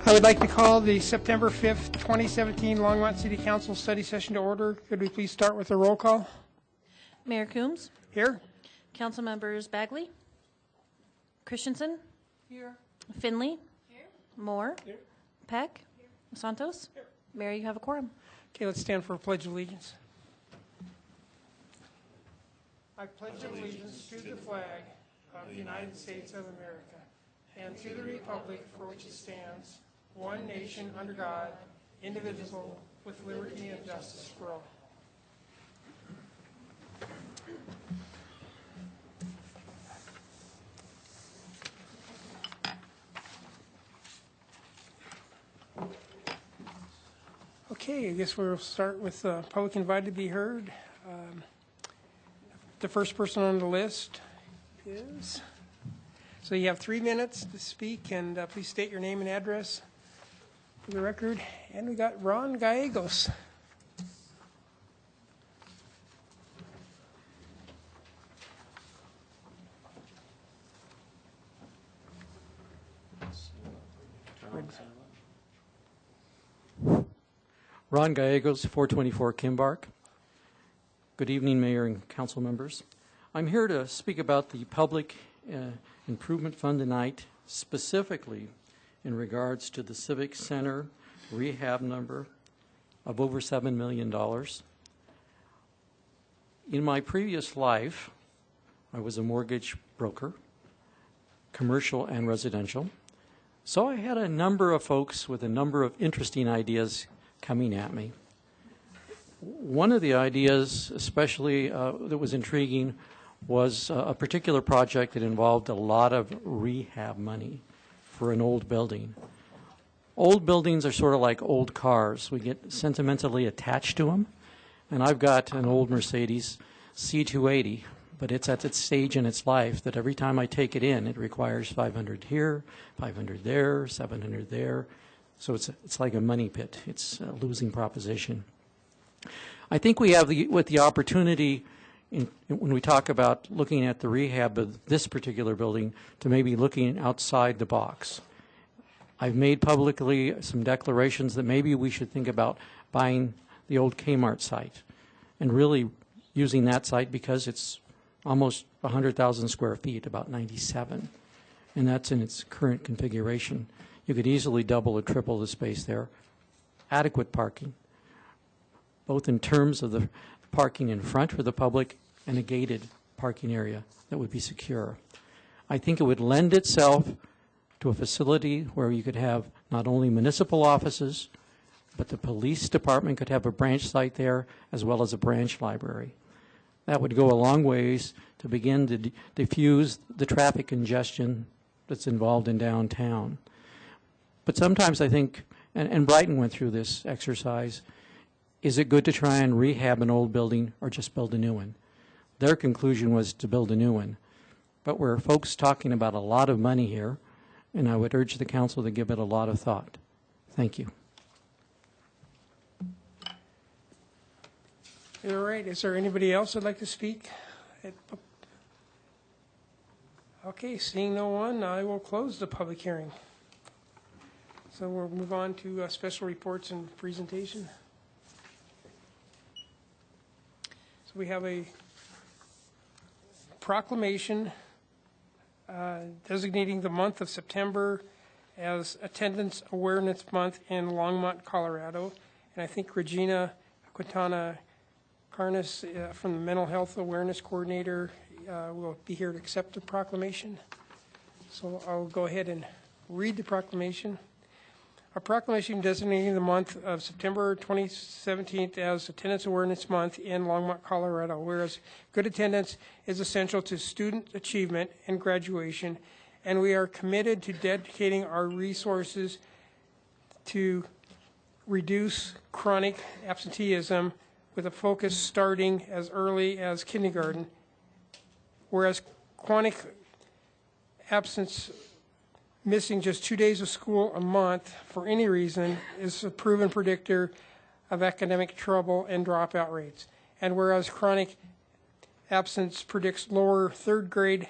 I would like to call the September 5th, 2017 Longmont City Council study session to order. Could we please start with a roll call? Mayor Coombs. Here. Council members Bagley. Christensen. Here. Finley. Here. Moore. Here. Peck. Here. Santos. Here. Mayor, you have a quorum. Okay, let's stand for a pledge of allegiance. I pledge allegiance to the flag of the United States of America and to the republic for which it stands, one nation under God, indivisible, with liberty and justice for all. Okay, I guess we'll start with public invited to be heard. The first person on the list is, so you have 3 minutes to speak, and please state your name and address for the record. And we got Ron Gallegos. Ron Gallegos, 424 Kimbark. Good evening, Mayor and Council members. I'm here to speak about the Public Improvement Fund tonight, specifically in regards to the Civic Center rehab number of over $7 million. In my previous life, I was a mortgage broker, commercial and residential. So I had a number of folks with a number of interesting ideas coming at me. One of the ideas, especially that was intriguing, was a particular project that involved a lot of rehab money for an old building. Old buildings are sort of like old cars. We get sentimentally attached to them. And I've got an old Mercedes C280, but it's at its stage in its life that every time I take it in, it requires 500 here, 500 there, 700 there. So it's like a money pit. It's a losing proposition. I think we have the opportunity when we talk about looking at the rehab of this particular building to maybe looking outside the box. I've made publicly some declarations that maybe we should think about buying the old Kmart site and really using that site because it's almost 100,000 square feet, about 97, and that's in its current configuration. You could easily double or triple the space there. Adequate parking, both in terms of the parking in front for the public and a gated parking area that would be secure. I think it would lend itself to a facility where you could have not only municipal offices, but the police department could have a branch site there as well as a branch library. That would go a long ways to begin to diffuse the traffic congestion that's involved in downtown. But sometimes I think, and Brighton went through this exercise, is it good to try and rehab an old building or just build a new one? Their conclusion was to build a new one. But we're folks talking about a lot of money here, and I would urge the council to give it a lot of thought. Thank you. All right, is there anybody else who'd like to speak? Okay, seeing no one, I will close the public hearing. So we'll move on to special reports and presentation. So we have a proclamation designating the month of September as Attendance Awareness Month in Longmont, Colorado. And I think Regina Quintana Carnes from the Mental Health Awareness Coordinator will be here to accept the proclamation. So I'll go ahead and read the proclamation. A proclamation designating the month of September 2017 as Attendance Awareness Month in Longmont, Colorado, whereas good attendance is essential to student achievement and graduation, and we are committed to dedicating our resources to reduce chronic absenteeism with a focus starting as early as kindergarten, whereas chronic absence missing just 2 days of school a month for any reason is a proven predictor of academic trouble and dropout rates. And whereas chronic absence predicts lower third grade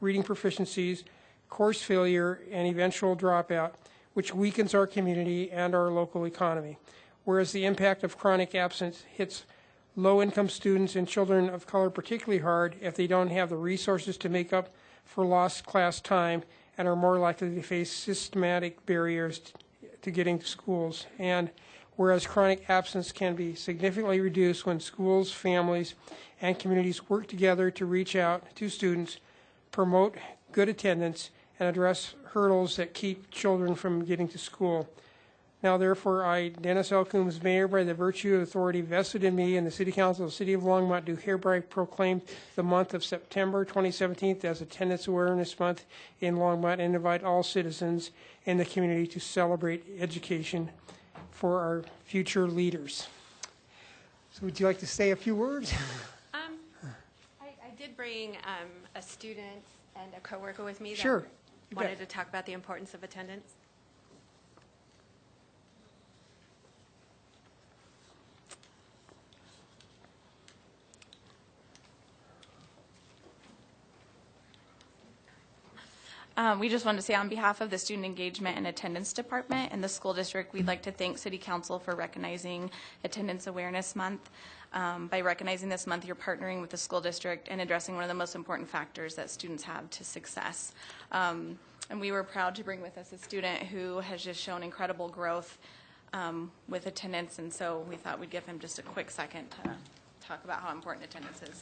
reading proficiencies, course failure, and eventual dropout, which weakens our community and our local economy. Whereas the impact of chronic absence hits low-income students and children of color particularly hard if they don't have the resources to make up for lost class time and are more likely to face systematic barriers to getting to schools. And whereas chronic absence can be significantly reduced when schools, families, and communities work together to reach out to students, promote good attendance, and address hurdles that keep children from getting to school. Now, therefore, I, Dennis L. Coombs, Mayor, by the virtue of authority vested in me and the City Council of the City of Longmont, do hereby proclaim the month of September 2017 as Attendance Awareness Month in Longmont and invite all citizens in the community to celebrate education for our future leaders. So would you like to say a few words? I did bring a student and a coworker with me that Sure. You wanted bet. to talk about the importance of attendance. We just wanted to say on behalf of the Student Engagement and Attendance Department and the school district, we'd like to thank City Council for recognizing Attendance Awareness Month. By recognizing this month, you're partnering with the school district and addressing one of the most important factors that students have to success. And we were proud to bring with us a student who has just shown incredible growth with attendance, and so we thought we'd give him just a quick second to talk about how important attendance is.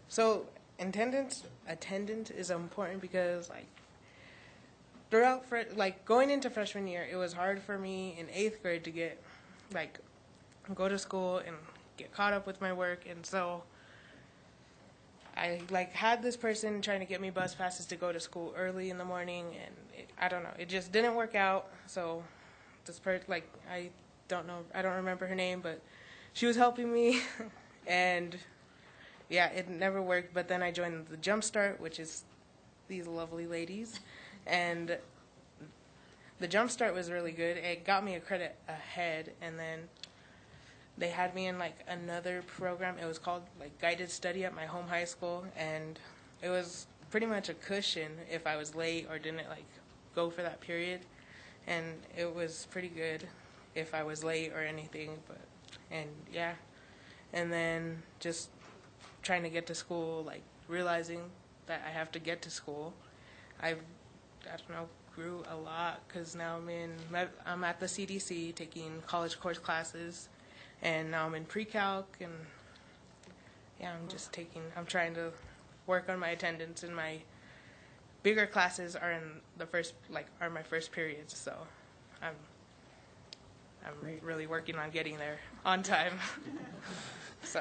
So attendance is important because throughout going into freshman year, it was hard for me in 8th grade to get go to school and get caught up with my work, and so I had this person trying to get me bus passes to go to school early in the morning, and I don't know, it just didn't work out. So this I don't remember her name, but she was helping me and yeah, it never worked. But then I joined the Jumpstart, which is these lovely ladies, and the Jumpstart was really good. It got me a credit ahead, and then they had me in another program. It was called guided study at my home high school, and it was pretty much a cushion if I was late or didn't go for that period, and it was pretty good if I was late or anything. And then just trying to get to school, realizing that I have to get to school. I don't know, grew a lot because now I'm at the CDC taking college course classes, and now I'm in pre-calc, and yeah, I'm trying to work on my attendance, and my bigger classes are in are my first periods, so I'm really working on getting there on time. So,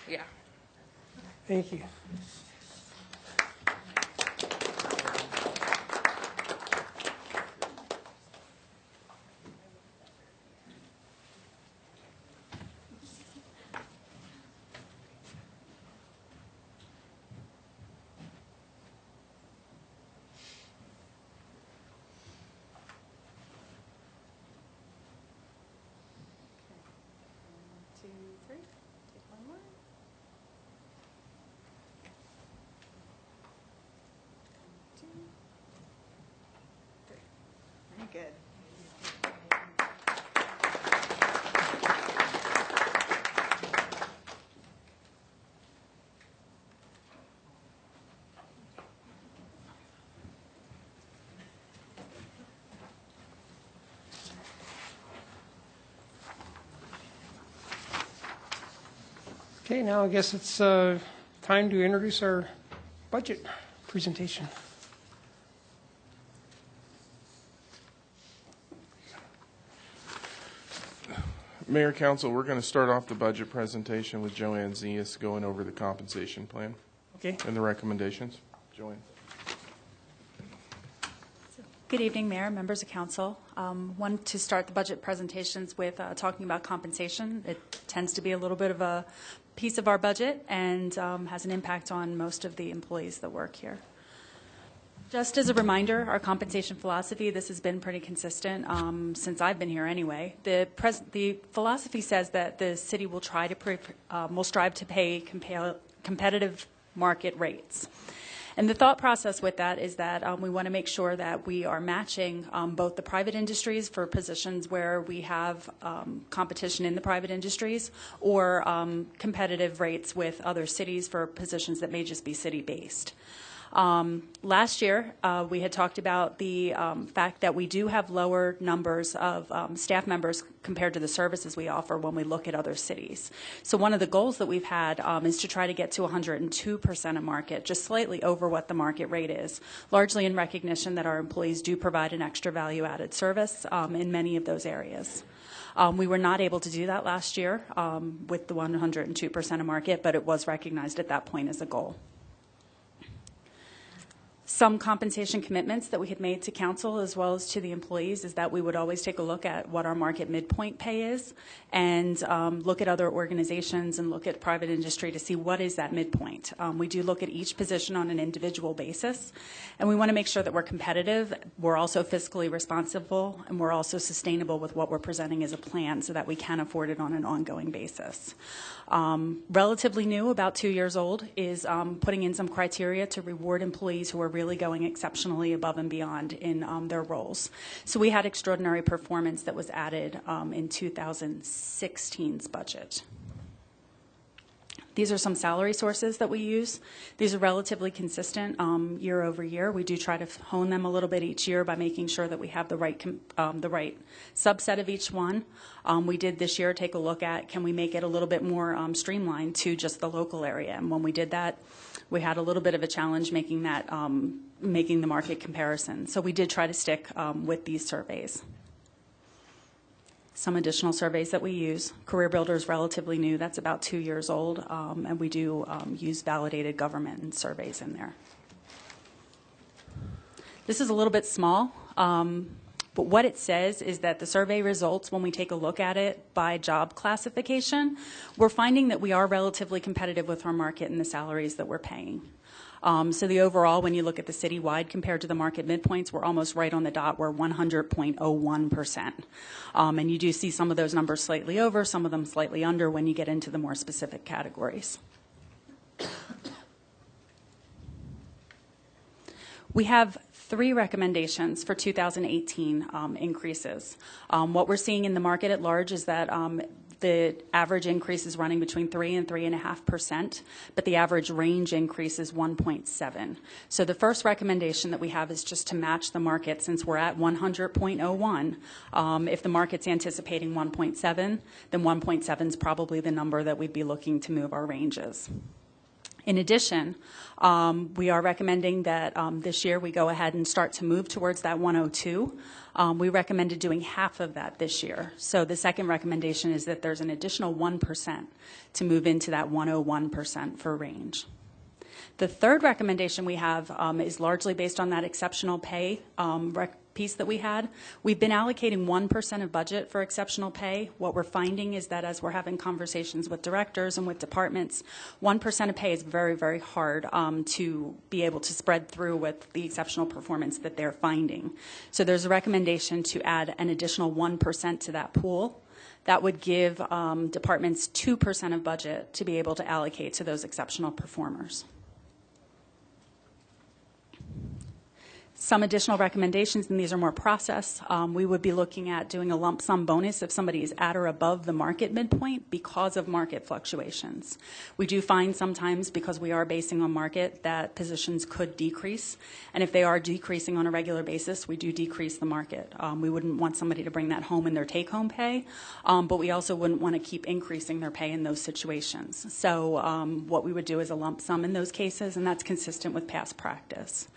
yeah. Thank you. Good. Okay, now I guess it's time to introduce our budget presentation. Mayor, Council, we're going to start off the budget presentation with Joanne Zias going over the compensation plan Okay. and the recommendations. Joanne. Good evening, Mayor, members of Council. Want to start the budget presentations with talking about compensation. It tends to be a little bit of a piece of our budget and has an impact on most of the employees that work here. Just as a reminder, our compensation philosophy, this has been pretty consistent since I've been here anyway. The philosophy says that the city will try to will strive to pay competitive market rates. And the thought process with that is that we want to make sure that we are matching both the private industries for positions where we have competition in the private industries, or competitive rates with other cities for positions that may just be city-based. Last year, we had talked about the fact that we do have lower numbers of staff members compared to the services we offer when we look at other cities. So one of the goals that we've had is to try to get to 102% of market, just slightly over what the market rate is, largely in recognition that our employees do provide an extra value-added service in many of those areas. We were not able to do that last year with the 102% of market, but it was recognized at that point as a goal. Some compensation commitments that we had made to council as well as to the employees is that we would always take a look at what our market midpoint pay is, and look at other organizations and look at private industry to see what is that midpoint. We do look at each position on an individual basis, and we want to make sure that we're competitive, we're also fiscally responsible, and we're also sustainable with what we're presenting as a plan so that we can afford it on an ongoing basis. Relatively new, about 2 years old, is putting in some criteria to reward employees who are really going exceptionally above and beyond in their roles. So we had extraordinary performance that was added in 2016's budget. These are some salary sources that we use. These are relatively consistent year over year. We do try to hone them a little bit each year by making sure that we have the right subset of each one. We did this year take a look at, can we make it a little bit more streamlined to just the local area? And when we did that, we had a little bit of a challenge making that making the market comparison. So we did try to stick with these surveys. Some additional surveys that we use. Career Builder is relatively new. That's about 2 years old, and we do use validated government surveys in there. This is a little bit small, but what it says is that the survey results, when we take a look at it by job classification, we're finding that we are relatively competitive with our market and the salaries that we're paying. So the overall, when you look at the citywide compared to the market midpoints, we're almost right on the dot. We're 100.01%. And you do see some of those numbers slightly over, some of them slightly under when you get into the more specific categories. We have 3 recommendations for 2018 increases. What we're seeing in the market at large is that the average increase is running between 3 and 3.5%, but the average range increase is 1.7. So the first recommendation that we have is just to match the market. Since we're at 100.01, if the market's anticipating 1.7, then 1.7 is probably the number that we'd be looking to move our ranges. In addition, we are recommending that this year we go ahead and start to move towards that 102. We recommended doing half of that this year. So the second recommendation is that there's an additional 1% to move into that 101% for range. The third recommendation we have is largely based on that exceptional pay piece that we had. We've been allocating 1% of budget for exceptional pay. What we're finding is that as we're having conversations with directors and with departments, 1% of pay is very, very hard to be able to spread through with the exceptional performance that they're finding. So there's a recommendation to add an additional 1% to that pool. That would give departments 2% of budget to be able to allocate to those exceptional performers. Some additional recommendations, and these are more process. We would be looking at doing a lump sum bonus if somebody is at or above the market midpoint because of market fluctuations. We do find sometimes, because we are basing on market, that positions could decrease. And if they are decreasing on a regular basis, we do decrease the market. We wouldn't want somebody to bring that home in their take-home pay, but we also wouldn't want to keep increasing their pay in those situations. So what we would do is a lump sum in those cases, and that's consistent with past practice.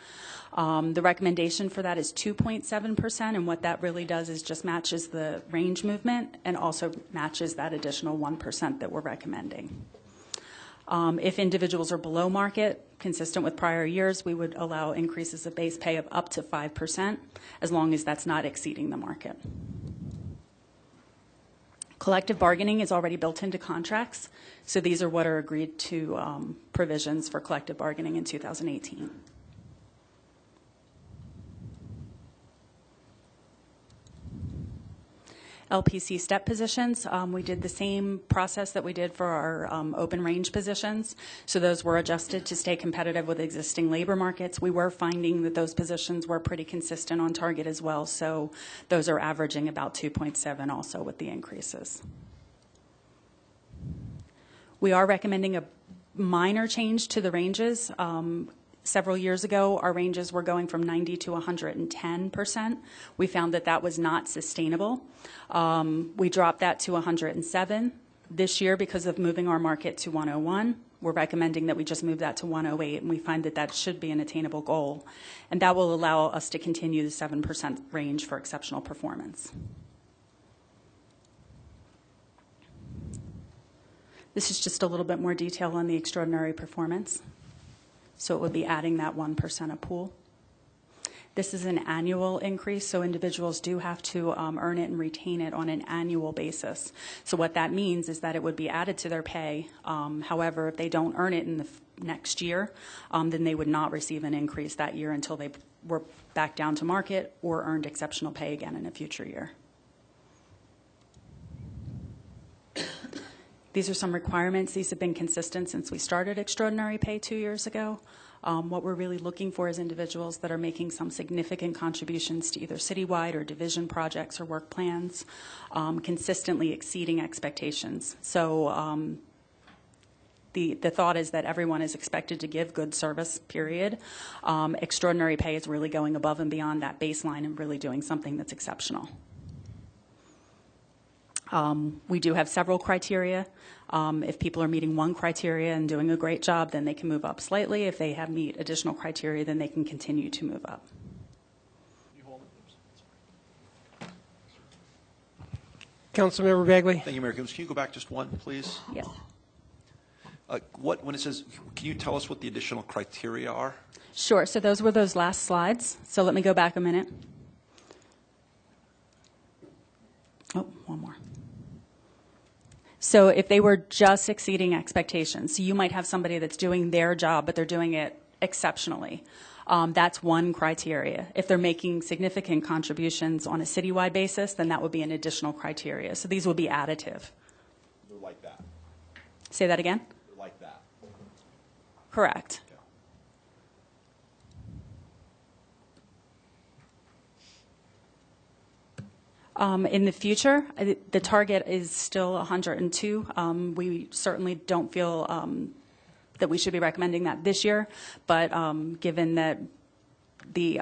The recommendation for that is 2.7%, and what that really does is just matches the range movement and also matches that additional 1% that we're recommending. If individuals are below market, consistent with prior years, we would allow increases of base pay of up to 5%, as long as that's not exceeding the market. Collective bargaining is already built into contracts, so these are what are agreed to provisions for collective bargaining in 2018. LPC step positions, we did the same process that we did for our open range positions. So those were adjusted to stay competitive with existing labor markets. We were finding that those positions were pretty consistent on target as well. So those are averaging about 2.7 also with the increases. We are recommending a minor change to the ranges. Several years ago, our ranges were going from 90 to 110%. We found that that was not sustainable. We dropped that to 107. This year, because of moving our market to 101, we're recommending that we just move that to 108, and we find that that should be an attainable goal. And that will allow us to continue the 7% range for exceptional performance. This is just a little bit more detail on the extraordinary performance. So it would be adding that 1% a pool. This is an annual increase, so individuals do have to earn it and retain it on an annual basis. So what that means is that it would be added to their pay. However, if they don't earn it in the next year, then they would not receive an increase that year until they were back down to market or earned exceptional pay again in a future year. These are some requirements. These have been consistent since we started extraordinary pay 2 years ago. What we're really looking for is individuals that are making some significant contributions to either citywide or division projects or work plans, consistently exceeding expectations. So the thought is that everyone is expected to give good service, period. Extraordinary pay is really going above and beyond that baseline and really doing something that's exceptional. We do have several criteria. If people are meeting one criteria and doing a great job, then they can move up slightly. If they meet additional criteria, then they can continue to move up. Councilmember Bagley. Thank you, Mayor Coombs. Can you go back just one, please? Yes. When it says, can you tell us what the additional criteria are? Sure. So those were those last slides. So let me go back a minute. Oh, one more. So if they were just exceeding expectations, so you might have somebody that's doing their job, but they're doing it exceptionally. That's one criteria. If they're making significant contributions on a citywide basis, then that would be an additional criteria. So these would be additive. They're like that. Say that again? They're like that. Correct. In the future, the target is still 102. We certainly don't feel that we should be recommending that this year, but given that the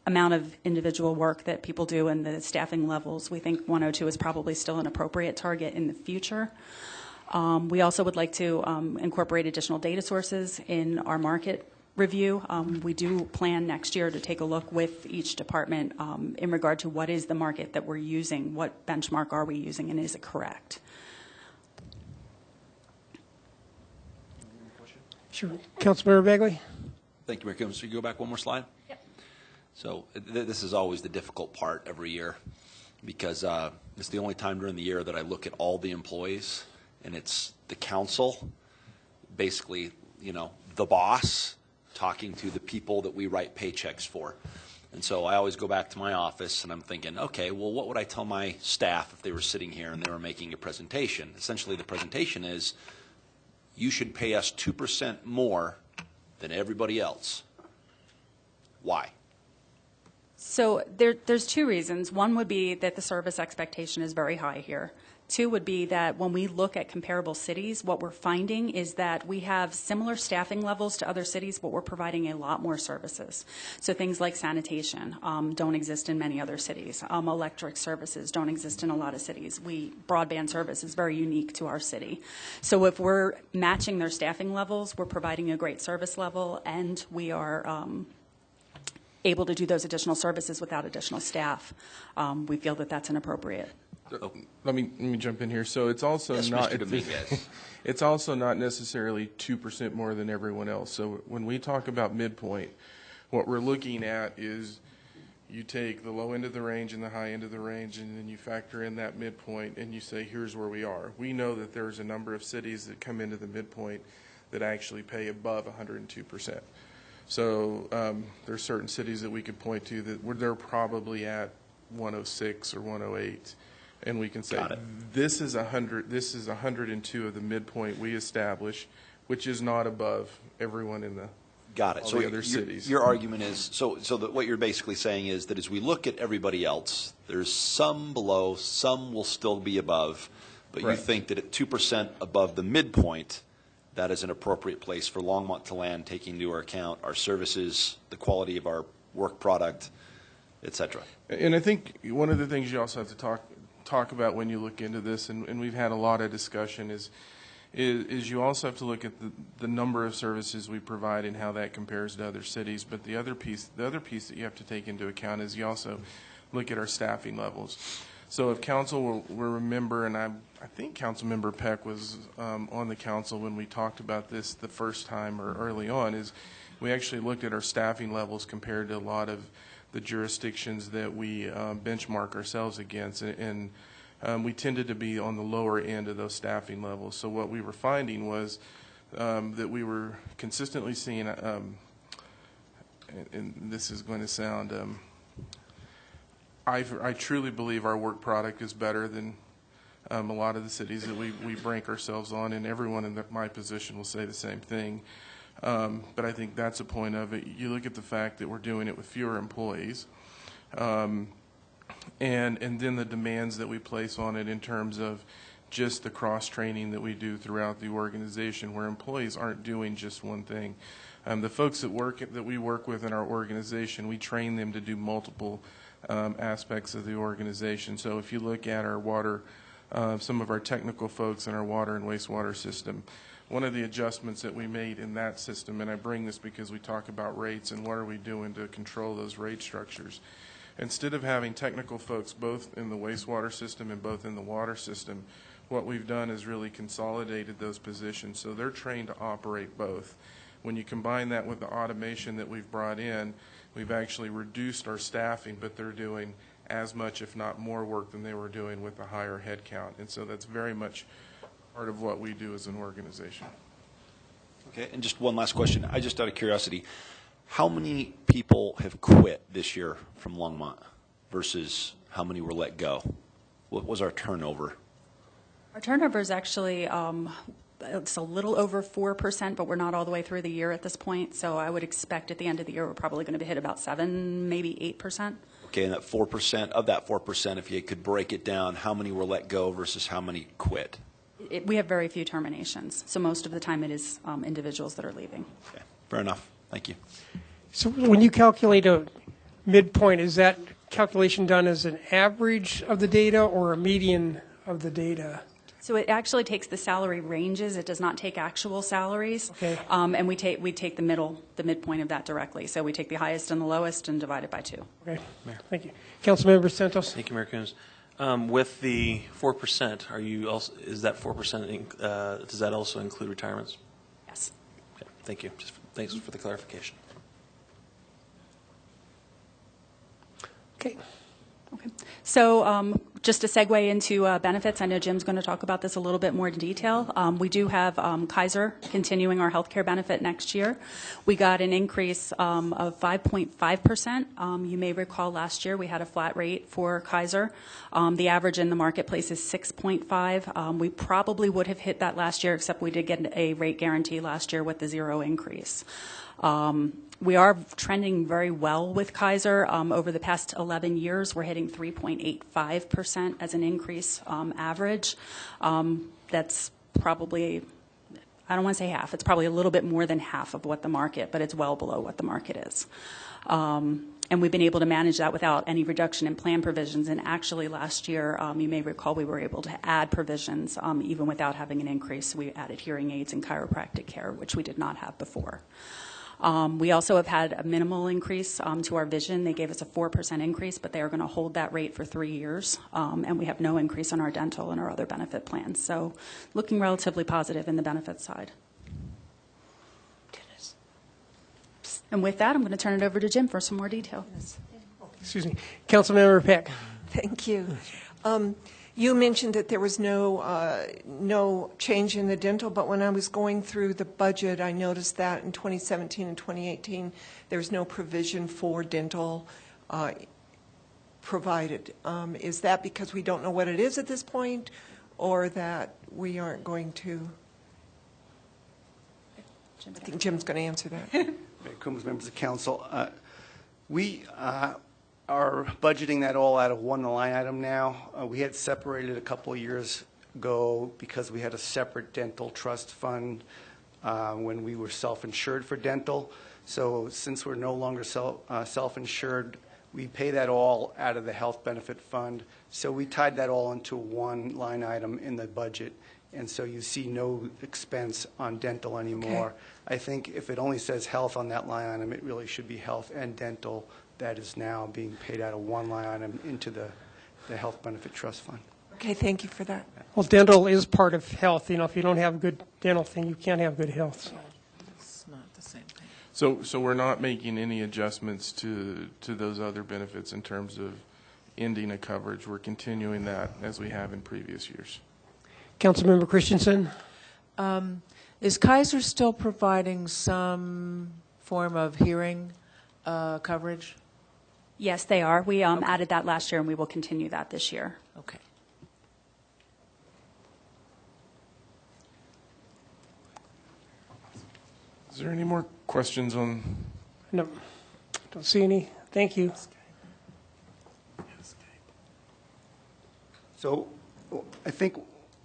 amount of individual work that people do and the staffing levels, we think 102 is probably still an appropriate target in the future. We also would like to incorporate additional data sources in our market review. We do plan next year to take a look with each department in regard to what is the market that we're using, what benchmark are we using, and is it correct? Sure. Councilmember Bagley. Thank you, Mayor Coombs. Can you go back one more slide? Yep. So this is always the difficult part every year because it's the only time during the year that I look at all the employees, and it's the council, basically, you know, the boss, talking to the people that we write paychecks for. And so I always go back to my office and I'm thinking, okay, well, what would I tell my staff if they were sitting here and they were making a presentation? Essentially, the presentation is, you should pay us 2% more than everybody else. Why? So there's two reasons. One would be that the service expectation is very high here. Two would be that when we look at comparable cities, what we're finding is that we have similar staffing levels to other cities, but we're providing a lot more services. So things like sanitation don't exist in many other cities. Electric services don't exist in a lot of cities. Broadband service is very unique to our city. So if we're matching their staffing levels, we're providing a great service level, and we are able to do those additional services without additional staff. We feel that that's inappropriate. Let me jump in here. So it's also it's also not necessarily 2% more than everyone else. So when we talk about midpoint, what we're looking at is you take the low end of the range and the high end of the range, and then you factor in that midpoint, and you say, here's where we are. We know that there's a number of cities that come into the midpoint that actually pay above 102%. So there's certain cities that we could point to that they're probably at 106 or 108. and we can say, Got it. this is 100, this is 102 of the midpoint we establish, which is not above everyone in the Got it. all So the other cities. Your argument is, so that what you're basically saying is that as we look at everybody else, there's some below, some will still be above, but Right. you think that at 2% above the midpoint, that is an appropriate place for Longmont to land, taking into account our services, the quality of our work product, et cetera. And I think one of the things you also have to talk about when you look into this, and we've had a lot of discussion, is you also have to look at the number of services we provide and how that compares to other cities. But the other piece that you have to take into account is you also look at our staffing levels. So if council will remember, and I think Councilmember Peck was on the council when we talked about this the first time or early on, is we actually looked at our staffing levels compared to a lot of the jurisdictions that we benchmark ourselves against, and we tended to be on the lower end of those staffing levels. So what we were finding was that we were consistently seeing, and this is going to sound, I truly believe our work product is better than a lot of the cities that we rank ourselves on, and everyone in my position will say the same thing. But I think that's a point of it. You look at the fact that we're doing it with fewer employees, and then the demands that we place on it in terms of just the cross-training that we do throughout the organization, where employees aren't doing just one thing. The folks that we work with in our organization, we train them to do multiple aspects of the organization. So if you look at our water, some of our technical folks in our water and wastewater system, one of the adjustments that we made in that system, and I bring this because we talk about rates and what are we doing to control those rate structures. Instead of having technical folks both in the wastewater system and both in the water system, what we've done is really consolidated those positions so they're trained to operate both. When you combine that with the automation that we've brought in, we've actually reduced our staffing, but they're doing as much, if not more, work than they were doing with a higher head count. And so that's very much part of what we do as an organization. Okay, and just one last question. I just out of curiosity, how many people have quit this year from Longmont versus how many were let go? What was our turnover? Our turnover is actually it's a little over 4%, but we're not all the way through the year at this point. So I would expect at the end of the year we're probably going to hit about 7, maybe 8%. Okay, and that 4%, of that 4%, if you could break it down, how many were let go versus how many quit? We have very few terminations, so most of the time it is individuals that are leaving. Okay, fair enough. Thank you. So when you calculate a midpoint, is that calculation done as an average of the data or a median of the data? So it actually takes the salary ranges. It does not take actual salaries. Okay. And we take the midpoint of that directly. So we take the highest and the lowest and divide it by 2. Okay, thank you. Councilmember Santos? Thank you, Mayor Coons. With the 4%, are you also, is that 4%, does that also include retirements? Yes. Okay, thank you. Thanks for the clarification. Okay. Okay. So just to segue into benefits, I know Jim's going to talk about this a little bit more in detail. We do have Kaiser continuing our health care benefit next year. We got an increase of 5.5%. You may recall last year we had a flat rate for Kaiser. The average in the marketplace is 6.5. We probably would have hit that last year, except we did get a rate guarantee last year with the 0 increase. We are trending very well with Kaiser. Over the past 11 years, we're hitting 3.85% as an increase average. That's probably, I don't want to say half, it's probably a little bit more than half of what the market, but it's well below what the market is. And we've been able to manage that without any reduction in plan provisions. And actually last year, you may recall, we were able to add provisions even without having an increase. We added hearing aids and chiropractic care, which we did not have before. We also have had a minimal increase to our vision. They gave us a 4% increase, but they are going to hold that rate for 3 years. And we have no increase on our dental and our other benefit plans. So looking relatively positive in the benefits side. And with that, I'm going to turn it over to Jim for some more detail. Excuse me. Councilmember Peck. Thank you. You mentioned that there was no change in the dental, but when I was going through the budget, I noticed that in 2017 and 2018, there's no provision for dental provided. Is that because we don't know what it is at this point, or that we aren't going to? I think Jim's going to answer that. Mayor Coombs, members of council, we are budgeting that all out of one line item now. We had separated a couple of years ago because we had a separate dental trust fund when we were self-insured for dental. So since we're no longer self-insured, we pay that all out of the health benefit fund. So we tied that all into one line item in the budget. And so you see no expense on dental anymore. Okay. I think if it only says health on that line item, it really should be health and dental. That is now being paid out of one line item into the health benefit trust fund. Okay, thank you for that. Well, dental is part of health. You know, if you don't have a good dental thing, you can't have good health. So. It's not the same thing. So we're not making any adjustments to those other benefits in terms of ending a coverage. We're continuing that as we have in previous years. Councilmember Christensen? Is Kaiser still providing some form of hearing coverage? Yes, they are. We added that last year, and we will continue that this year. Okay. Is there any more questions on? No, don't see any. Thank you. So I think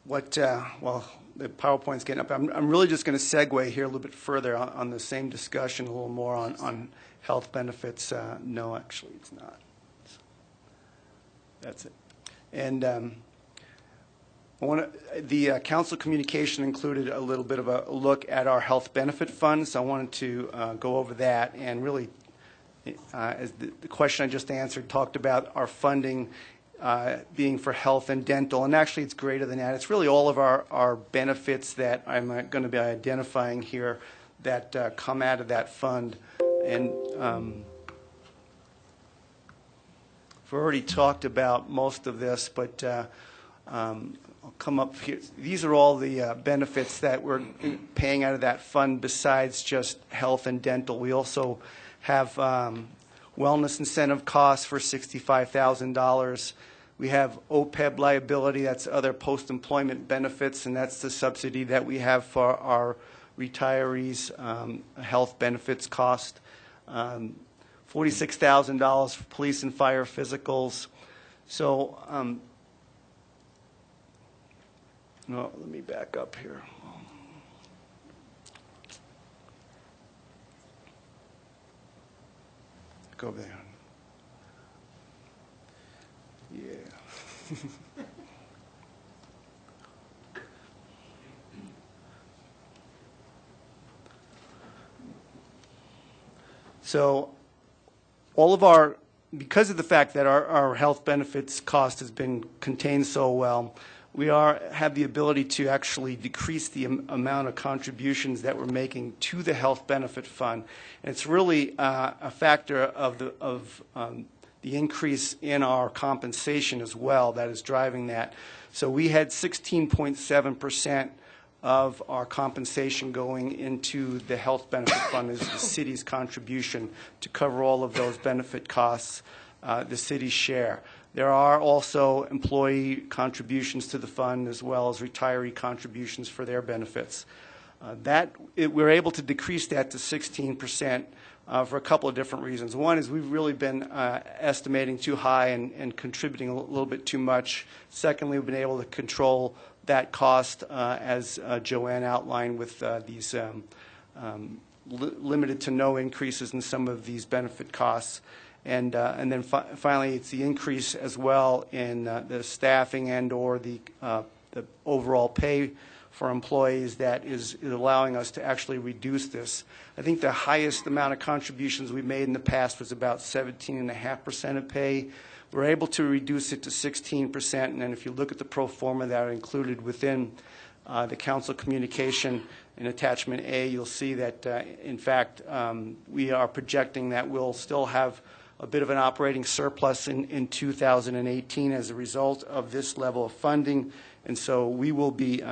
what, well, the PowerPoint's getting up. I'm really just going to segue here a little bit further on the same discussion, a little more on health benefits. No, actually, it's not. That's it. And the council communication included a little bit of a look at our health benefit fund, so I wanted to go over that and really, as the question I just answered talked about our funding being for health and dental, and actually it's greater than that. It's really all of our benefits that I'm going to be identifying here that come out of that fund. And we've already talked about most of this, but I'll come up here. These are all the benefits that we're paying out of that fund besides just health and dental. We also have wellness incentive costs for $65,000. We have OPEB liability, that's other post-employment benefits, and that's the subsidy that we have for our retirees' health benefits cost. $46,000 for police and fire physicals. So, no, let me back up here. Go over there. Yeah. So all of our, because of the fact that our health benefits cost has been contained so well, we have the ability to actually decrease the amount of contributions that we're making to the health benefit fund. And it's really a factor of the increase in our compensation as well that is driving that. So we had 16.7% of our compensation going into the health benefit fund as the city's contribution to cover all of those benefit costs, the city's share. There are also employee contributions to the fund as well as retiree contributions for their benefits. We're able to decrease that to 16% for a couple of different reasons. One is we've really been estimating too high and contributing a little bit too much. Secondly, we've been able to control that cost as Joanne outlined with these limited to no increases in some of these benefit costs. And then finally, it's the increase as well in the staffing and or the overall pay for employees that is allowing us to actually reduce this. I think the highest amount of contributions we've made in the past was about 17.5% of pay. We're able to reduce it to 16%, and then if you look at the pro forma that are included within the council communication in attachment A, you'll see that, in fact, we are projecting that we'll still have a bit of an operating surplus in 2018 as a result of this level of funding, and so we will be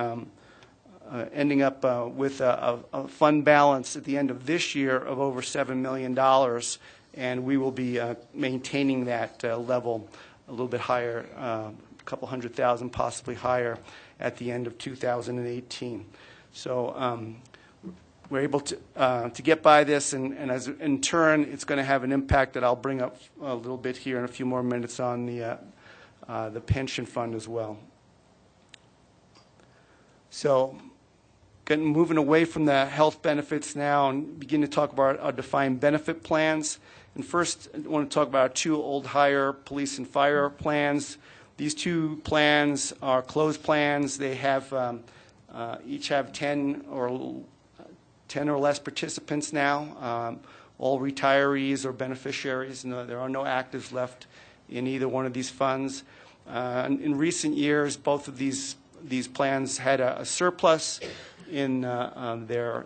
ending up with a fund balance at the end of this year of over $7 million, and we will be maintaining that level a little bit higher, a couple $100,000, possibly higher, at the end of 2018. So we're able to get by this, and as in turn, it's going to have an impact that I'll bring up a little bit here in a few more minutes on the pension fund as well. So moving away from the health benefits now and begin to talk about our defined benefit plans. And first, I want to talk about our two old hire police and fire plans. These two plans are closed plans. They have each have 10 or less participants now, all retirees or beneficiaries. No, there are no actives left in either one of these funds. In recent years, both of these plans had a surplus in their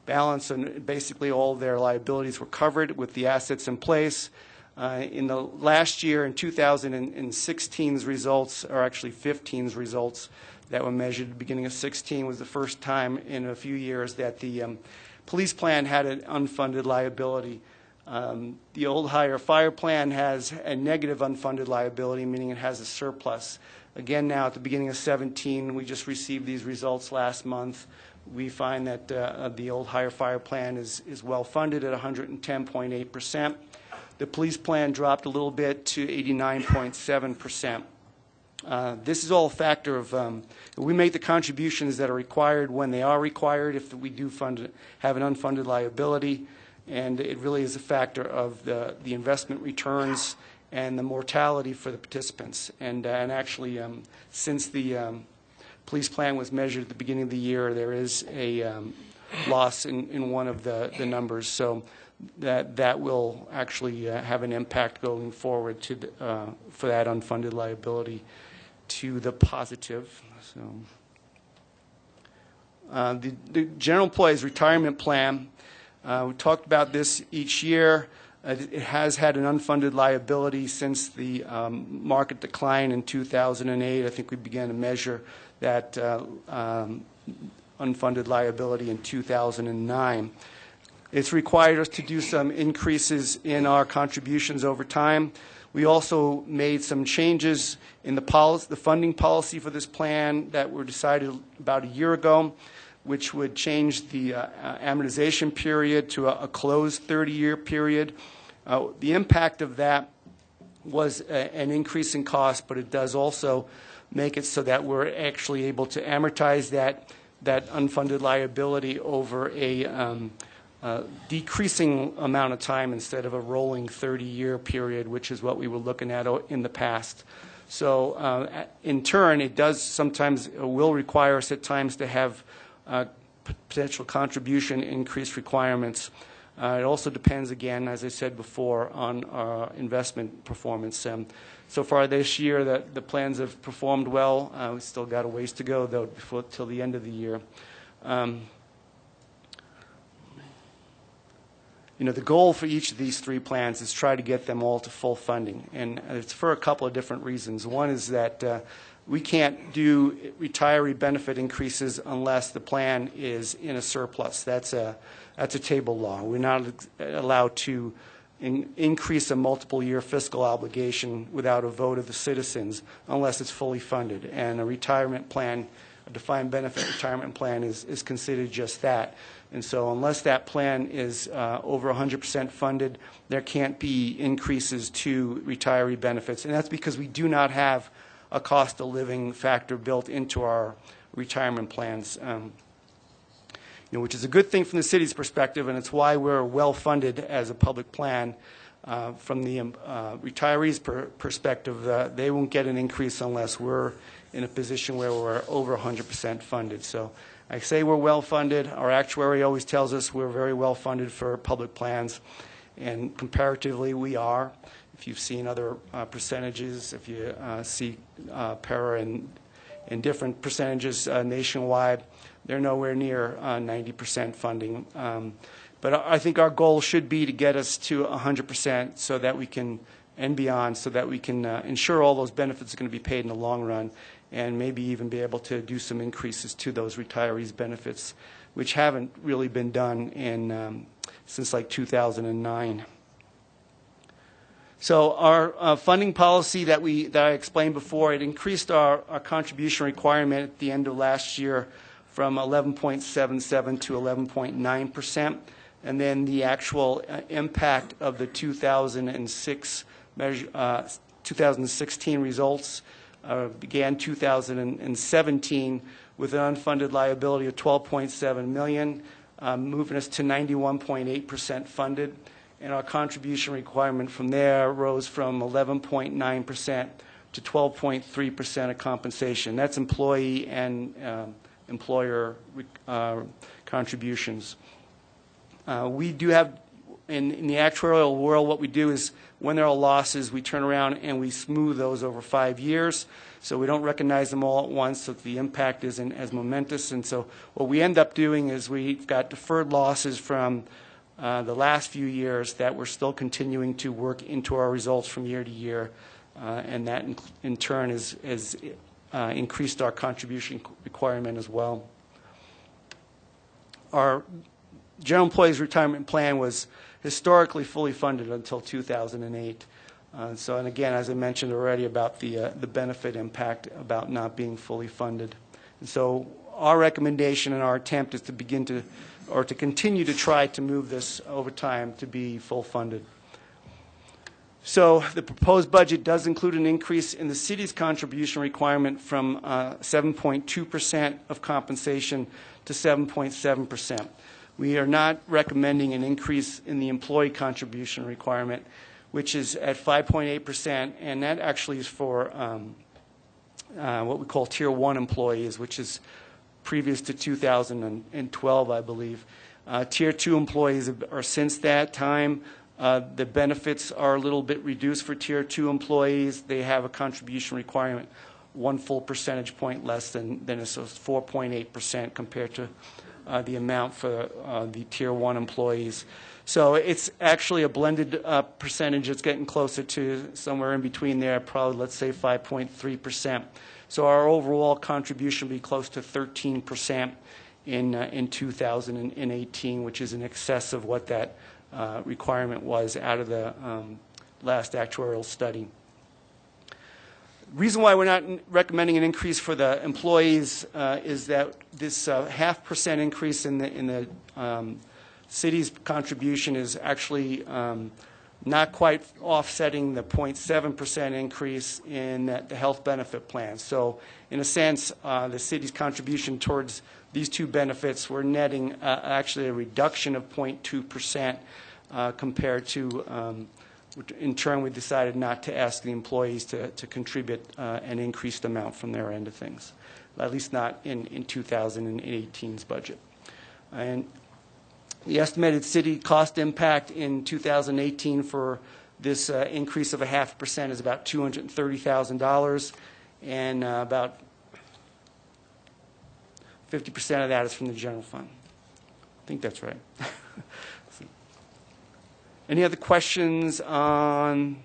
balance, and basically all their liabilities were covered with the assets in place. In the last year, in 2016's results, or actually 15's results that were measured at the beginning of 16, was the first time in a few years that the police plan had an unfunded liability. The old hire fire plan has a negative unfunded liability, meaning it has a surplus. Again, now at the beginning of 17, we just received these results last month. We find that the old hire fire plan is well funded at 110.8%. The police plan dropped a little bit to 89.7%. This is all a factor of we make the contributions that are required when they are required if we do have an unfunded liability, and it really is a factor of the investment returns and the mortality for the participants. And actually, since the police plan was measured at the beginning of the year, there is a loss in one of the numbers. So that will actually have an impact going forward for that unfunded liability to the positive. So the general employees retirement plan, we talked about this each year. It has had an unfunded liability since the market decline in 2008. I think we began to measure that unfunded liability in 2009. It's required us to do some increases in our contributions over time. We also made some changes in the funding policy for this plan that were decided about a year ago, which would change the amortization period to a closed 30-year period. The impact of that was an increase in cost, but it does also make it so that we're actually able to amortize that unfunded liability over a decreasing amount of time instead of a rolling 30-year period, which is what we were looking at in the past. So in turn, it does sometimes will require us at times to have potential contribution increase requirements. It also depends, again, as I said before, on our investment performance. So far this year, the plans have performed well. We've still got a ways to go, though, till the end of the year. The goal for each of these three plans is try to get them all to full funding, and it's for a couple of different reasons. One is that we can't do retiree benefit increases unless the plan is in a surplus. That's a table law. We're not allowed to increase a multiple-year fiscal obligation without a vote of the citizens unless it's fully funded. And a retirement plan, a defined benefit retirement plan, is considered just that. And so unless that plan is over 100% funded, there can't be increases to retiree benefits. And that's because we do not have a cost of living factor built into our retirement plans, which is a good thing from the city's perspective, and it's why we're well funded as a public plan. From the retirees' perspective, they won't get an increase unless we're in a position where we're over 100% funded. So I say we're well funded. Our actuary always tells us we're very well funded for public plans, and comparatively we are. If you've seen other percentages, if you see para and different percentages nationwide, they're nowhere near 90% funding. But I think our goal should be to get us to 100% so that we can, and beyond, so that we can ensure all those benefits are going to be paid in the long run, and maybe even be able to do some increases to those retirees' benefits, which haven't really been done since like 2009. So our funding policy that I explained before, it increased our contribution requirement at the end of last year from 11.77 to 11.9%. And then the actual impact of the 2016 results began 2017 with an unfunded liability of $12.7 million, moving us to 91.8% funded. And our contribution requirement from there rose from 11.9% to 12.3% of compensation. That's employee and employer contributions. We do have, in the actuarial world, what we do is when there are losses, we turn around and we smooth those over 5 years. So we don't recognize them all at once, so the impact isn't as momentous. And so what we end up doing is we've got deferred losses from the last few years that we're still continuing to work into our results from year to year. And that, in turn, has increased our contribution requirement as well. Our General Employees Retirement Plan was historically fully funded until 2008. And again, as I mentioned already about the benefit impact about not being fully funded. And so our recommendation and our attempt is to continue to try to move this over time to be full funded. So the proposed budget does include an increase in the city's contribution requirement from 7.2% of compensation to 7.7%. We are not recommending an increase in the employee contribution requirement, which is at 5.8%, and that actually is for what we call Tier 1 employees, which is previous to 2012, I believe. Tier 2 employees are since that time. The benefits are a little bit reduced for Tier 2 employees. They have a contribution requirement 1 full percentage point less than so it's 4.8% compared to the amount for the Tier 1 employees. So it's actually a blended percentage. It's getting closer to somewhere in between there, probably, let's say, 5.3%. So our overall contribution will be close to 13% in 2018, which is in excess of what that requirement was out of the last actuarial study. Reason why we're not recommending an increase for the employees is that this 0.5% increase in the city's contribution is actually not quite offsetting the 0.7% increase in the health benefit plan. So in a sense, the city's contribution towards these two benefits, we're netting actually a reduction of 0.2% compared to, in turn, we decided not to ask the employees to contribute an increased amount from their end of things, at least not in 2018's budget. And the estimated city cost impact in 2018 for this increase of 0.5% is about $230,000, and about 50% of that is from the general fund. I think that's right. Any other questions on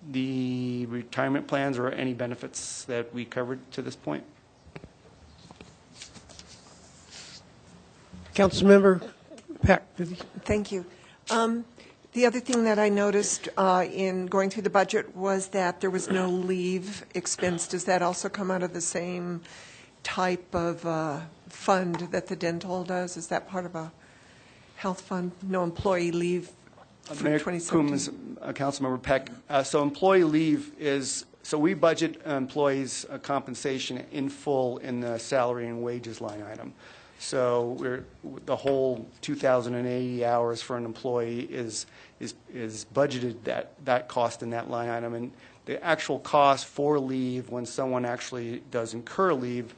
the retirement plans or any benefits that we covered to this point? Councilmember Peck. Thank you. The other thing that I noticed in going through the budget was that there was no leave expense. Does that also come out of the same type of fund that the dental does? Is that part of a health fund? No employee leave for Mayor 2017? Coombs, Councilmember Peck. So employee leave is, so we budget employees' compensation in full in the salary and wages line item. So the whole 2,080 hours for an employee is budgeted that cost in that line item. And the actual cost for leave, when someone actually does incur leave,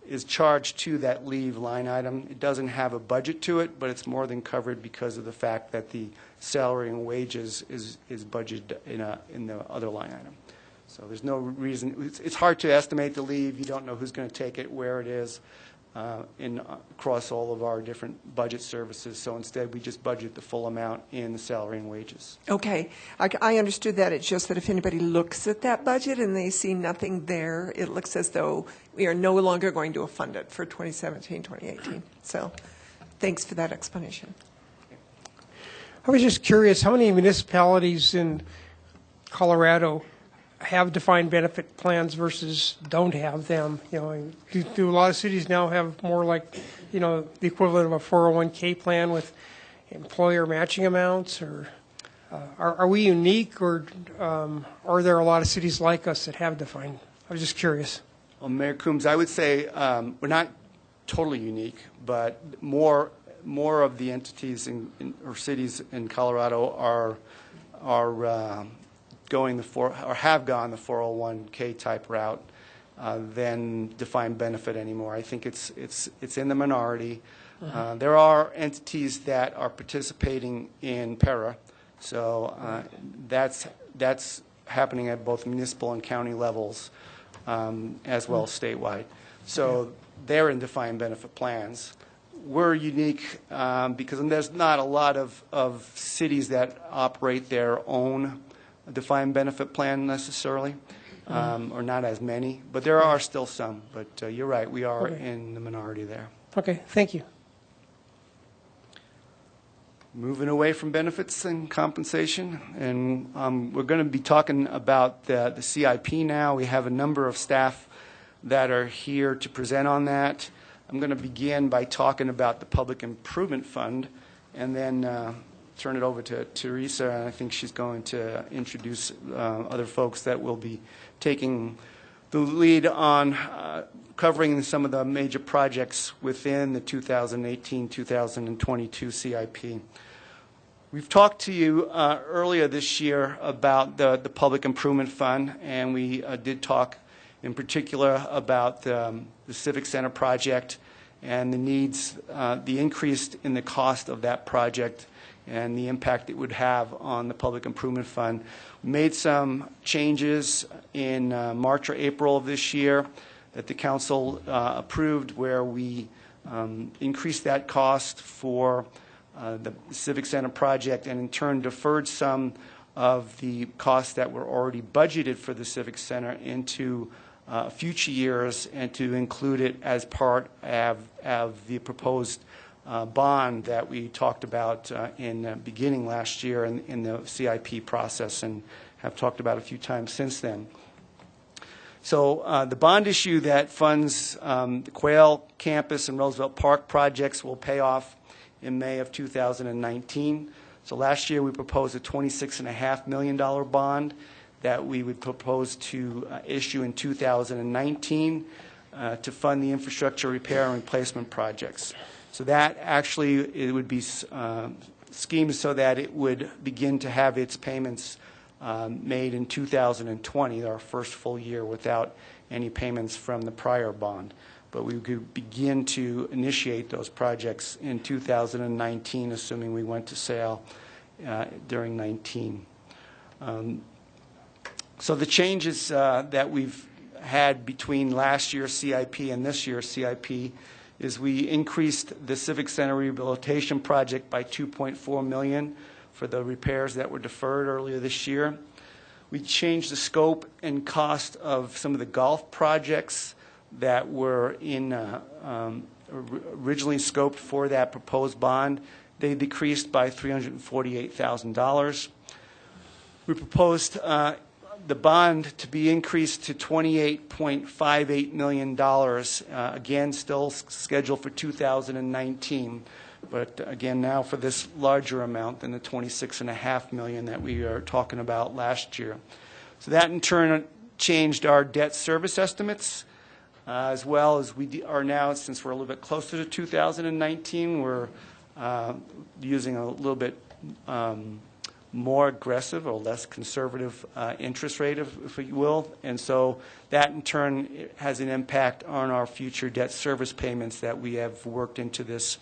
is charged to that leave line item. It doesn't have a budget to it, but it's more than covered because of the fact that the salary and wages is budgeted in the other line item. So there's no reason. It's hard to estimate the leave. You don't know who's going to take it, where it is. Across all of our different budget services. So instead, we just budget the full amount in the salary and wages. Okay. I understood that. It's just that if anybody looks at that budget and they see nothing there, it looks as though we are no longer going to fund it for 2017, 2018. So thanks for that explanation. I was just curious, how many municipalities in Colorado have defined benefit plans versus don't have them? You know, do a lot of cities now have more like, you know, the equivalent of a 401k plan with employer matching amounts, or are we unique, or are there a lot of cities like us that have defined? I was just curious. Well, Mayor Coombs, I would say we're not totally unique, but more of the entities or cities in Colorado are going or have gone the 401k type route than defined benefit anymore. I think it's in the minority. There are entities that are participating in para, so that's happening at both municipal and county levels, as well as statewide. So they're in defined benefit plans. We're unique because there's not a lot of cities that operate their own defined benefit plan necessarily, or not as many, but there are still some. But you're right, we are in the minority there. Okay, thank you. Moving away from benefits and compensation, and we're going to be talking about the CIP now. We have a number of staff that are here to present on that. I'm going to begin by talking about the Public Improvement Fund, and then turn it over to Teresa, and I think she's going to introduce other folks that will be taking the lead on covering some of the major projects within the 2018-2022 CIP. We've talked to you earlier this year about the Public Improvement Fund, and we did talk in particular about the Civic Center project and the needs, the increase in the cost of that project and the impact it would have on the Public Improvement Fund. We made some changes in March or April of this year that the council approved, where we increased that cost for the Civic Center project, and in turn deferred some of the costs that were already budgeted for the Civic Center into future years, and to include it as part of the proposed bond that we talked about in beginning last year in the CIP process, and have talked about a few times since then. So the bond issue that funds the Quail Campus and Roosevelt Park projects will pay off in May of 2019. So last year we proposed a $26.5 million bond that we would propose to issue in 2019 to fund the infrastructure repair and replacement projects. So that actually, it would be schemed so that it would begin to have its payments made in 2020, our first full year without any payments from the prior bond. But we could begin to initiate those projects in 2019, assuming we went to sale during 19. So the changes that we've had between last year's CIP and this year's CIP is we increased the Civic Center rehabilitation project by $2.4 million for the repairs that were deferred earlier this year. We changed the scope and cost of some of the golf projects that were originally scoped for that proposed bond. They decreased by $348,000. We proposed the bond to be increased to $28.58 million, again, still scheduled for 2019, but again, now for this larger amount than the $26.5 million that we were talking about last year. So that in turn changed our debt service estimates, as well as we are now, since we're a little bit closer to 2019, we're using a little bit more aggressive or less conservative interest rate, if you will. And so that in turn has an impact on our future debt service payments that we have worked into this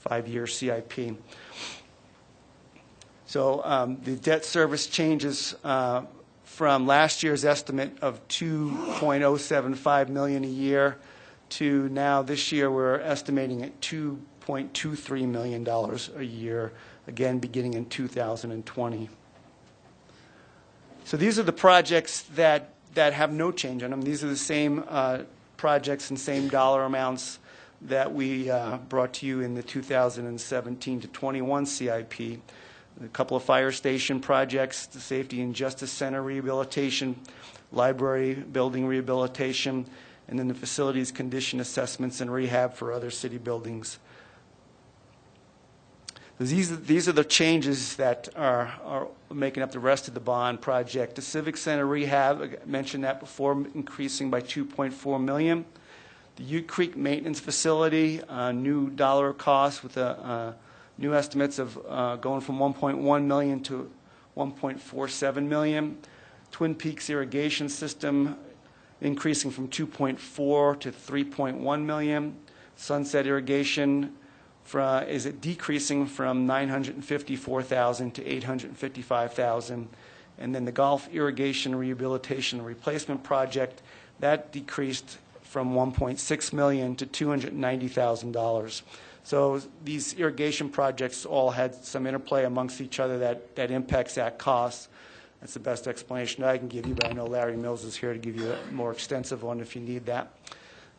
5-year CIP. So the debt service changes from last year's estimate of $2.075 million a year to now this year we're estimating at $2.23 million a year, again beginning in 2020. So these are the projects that have no change on them. These are the same projects and same dollar amounts that we brought to you in the 2017 to 21 CIP. a couple of fire station projects, the Safety and Justice Center rehabilitation, library building rehabilitation, and then the facilities condition assessments and rehab for other city buildings. These are the changes that are making up the rest of the bond project. The Civic Center rehab, I mentioned that before, increasing by $2.4 million. The Ute Creek Maintenance Facility, new dollar cost with new estimates of going from $1.1 million to $1.47 million. Twin Peaks Irrigation System increasing from $2.4 to $3.1 million. Sunset Irrigation is it decreasing from $954,000 to $855,000. And then the Golf Irrigation Rehabilitation and Replacement Project, that decreased from $1.6 million to $290,000. So these irrigation projects all had some interplay amongst each other that impacts that cost. That's the best explanation I can give you, but I know Larry Mills is here to give you a more extensive one if you need that.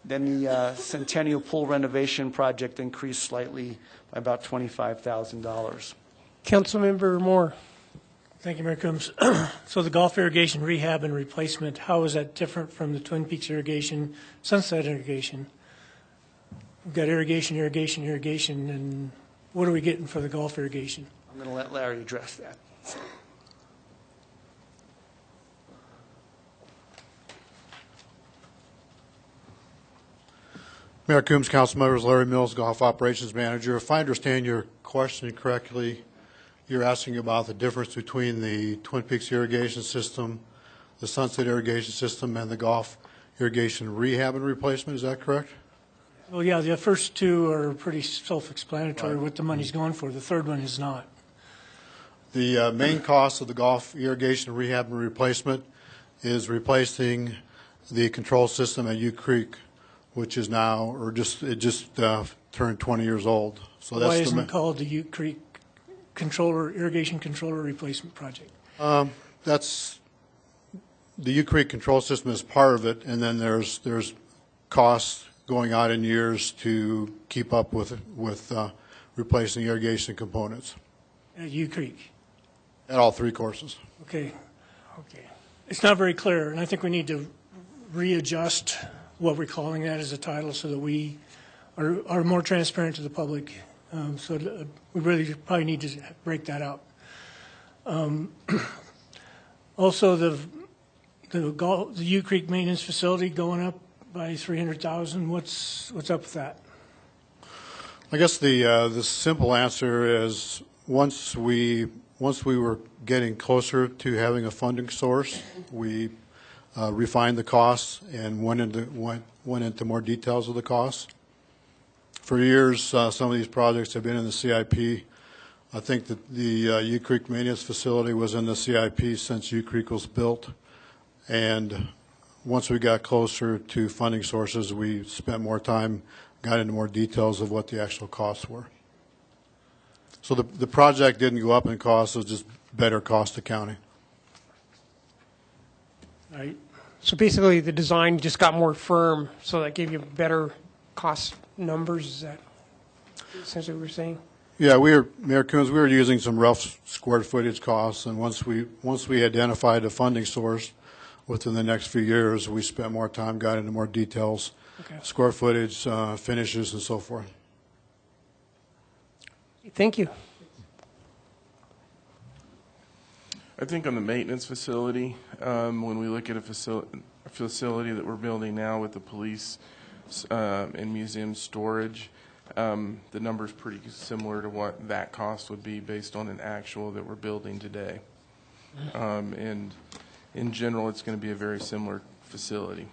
Then the Centennial Pool renovation project increased slightly by about $25,000. Councilmember Moore. Thank you, Mayor Coombs. So the golf irrigation rehab and replacement, how is that different from the Twin Peaks irrigation, Sunset irrigation? We've got irrigation, and what are we getting for the golf irrigation? I'm going to let Larry address that. Mayor Coombs, council members, Larry Mills, Golf Operations Manager. If I understand your question correctly, you're asking about the difference between the Twin Peaks irrigation system, the Sunset irrigation system, and the golf irrigation rehab and replacement. Is that correct? Well, yeah, the first two are pretty self-explanatory what the money's going for. The third one is not. The main cost of the golf irrigation rehab and replacement is replacing the control system at Ute Creek, which is now, it just turned 20 years old. So that's why isn't it called the Ute Creek irrigation controller replacement project? That's the Ute Creek control system is part of it, and then there's costs going out in years to keep up with replacing irrigation components. At Ute Creek? At all three courses. Okay. It's not very clear, and I think we need to readjust what we're calling that as a title so that we are more transparent to the public. So we really probably need to break that out. Also, the Ute Creek maintenance facility going up by $300,000. What's up with that? I guess the simple answer is once we were getting closer to having a funding source, we refined the costs and went into more details of the costs. For years, some of these projects have been in the CIP. I think that the Ute Creek maintenance facility was in the CIP since Ute Creek was built. And once we got closer to funding sources, we spent more time, got into more details of what the actual costs were. So the project didn't go up in cost, it was just better cost accounting. Right. So basically, the design just got more firm, so that gave you better cost numbers. Is that essentially what we're saying? Yeah, Mayor Coons, we were using some rough square footage costs, and once we identified a funding source within the next few years, we spent more time, got into more details, square footage, finishes, and so forth. Thank you. I think on the maintenance facility, when we look at a facility that we're building now with the police and museum storage, the number's pretty similar to what that cost would be based on an actual that we're building today. And in general, it's going to be a very similar facility.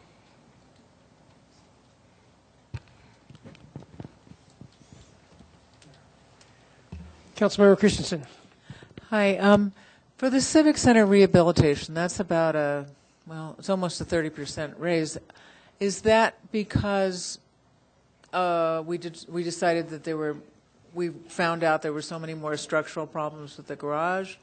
Councilmember Christensen. Hi. For the Civic Center rehabilitation, that's about it's almost a 30% raise. Is that because we decided that we found out there were so many more structural problems with the garage,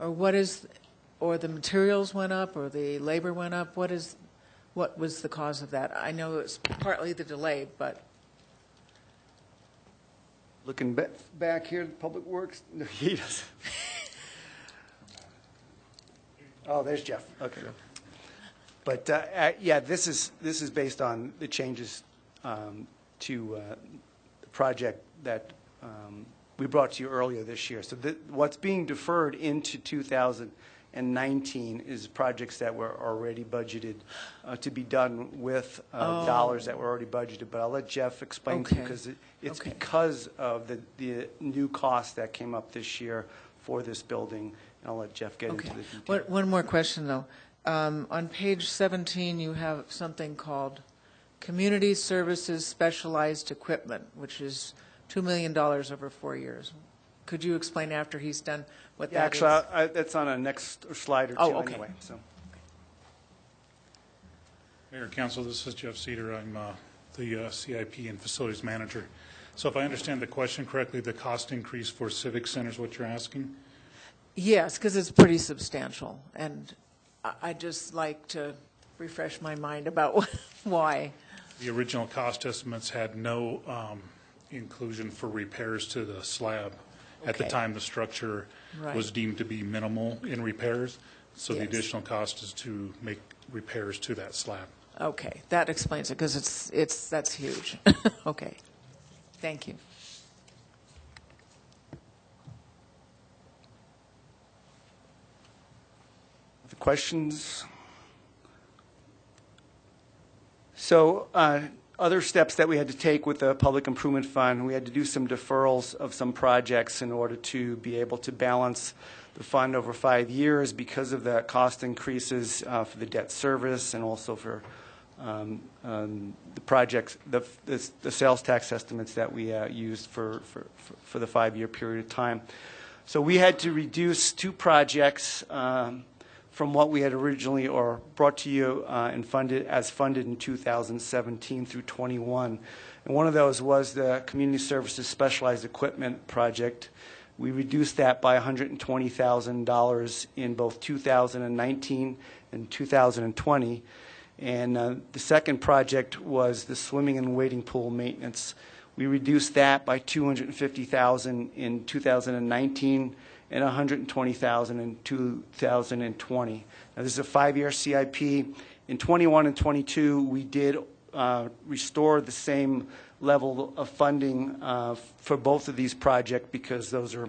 or the materials went up, or the labor went up? What was the cause of that? I know it's partly the delay, but. Looking back here, Public Works, no, he doesn't. Oh, there's Jeff. Okay. But yeah, this is based on the changes to the project that we brought to you earlier this year. So what's being deferred into 2019 is projects that were already budgeted to be done with dollars that were already budgeted. But I'll let Jeff explain to you, because it's because of the new cost that came up this year for this building. And I'll let Jeff get into the details. One more question, though. On page 17, you have something called Community Services Specialized Equipment, which is $2 million over 4 years. Could you explain after he's done what that is? Actually, that's on a next slide or two anyway. So. Mayor, Council, this is Jeff Cedar. I'm the CIP and Facilities Manager. So if I understand the question correctly, the cost increase for civic center is what you're asking? Yes, because it's pretty substantial, and I'd just like to refresh my mind about why. The original cost estimates had no inclusion for repairs to the slab. At the time, the structure was deemed to be minimal in repairs, so the additional cost is to make repairs to that slab. Okay, that explains it, because that's huge. Okay, thank you. The questions? So other steps that we had to take with the Public Improvement Fund, we had to do some deferrals of some projects in order to be able to balance the fund over 5 years because of the cost increases for the debt service and also for the projects, the sales tax estimates that we used for the 5-year period of time. So we had to reduce 2 projects from what we had originally or brought to you and funded in 2017 through 21. And one of those was the Community Services Specialized Equipment project. We reduced that by $120,000 in both 2019 and 2020. And the second project was the swimming and wading pool maintenance. We reduced that by $250,000 in 2019 and $120,000 in 2020. Now, this is a 5-year CIP. In 21 and 22, we did restore the same level of funding for both of these projects because those are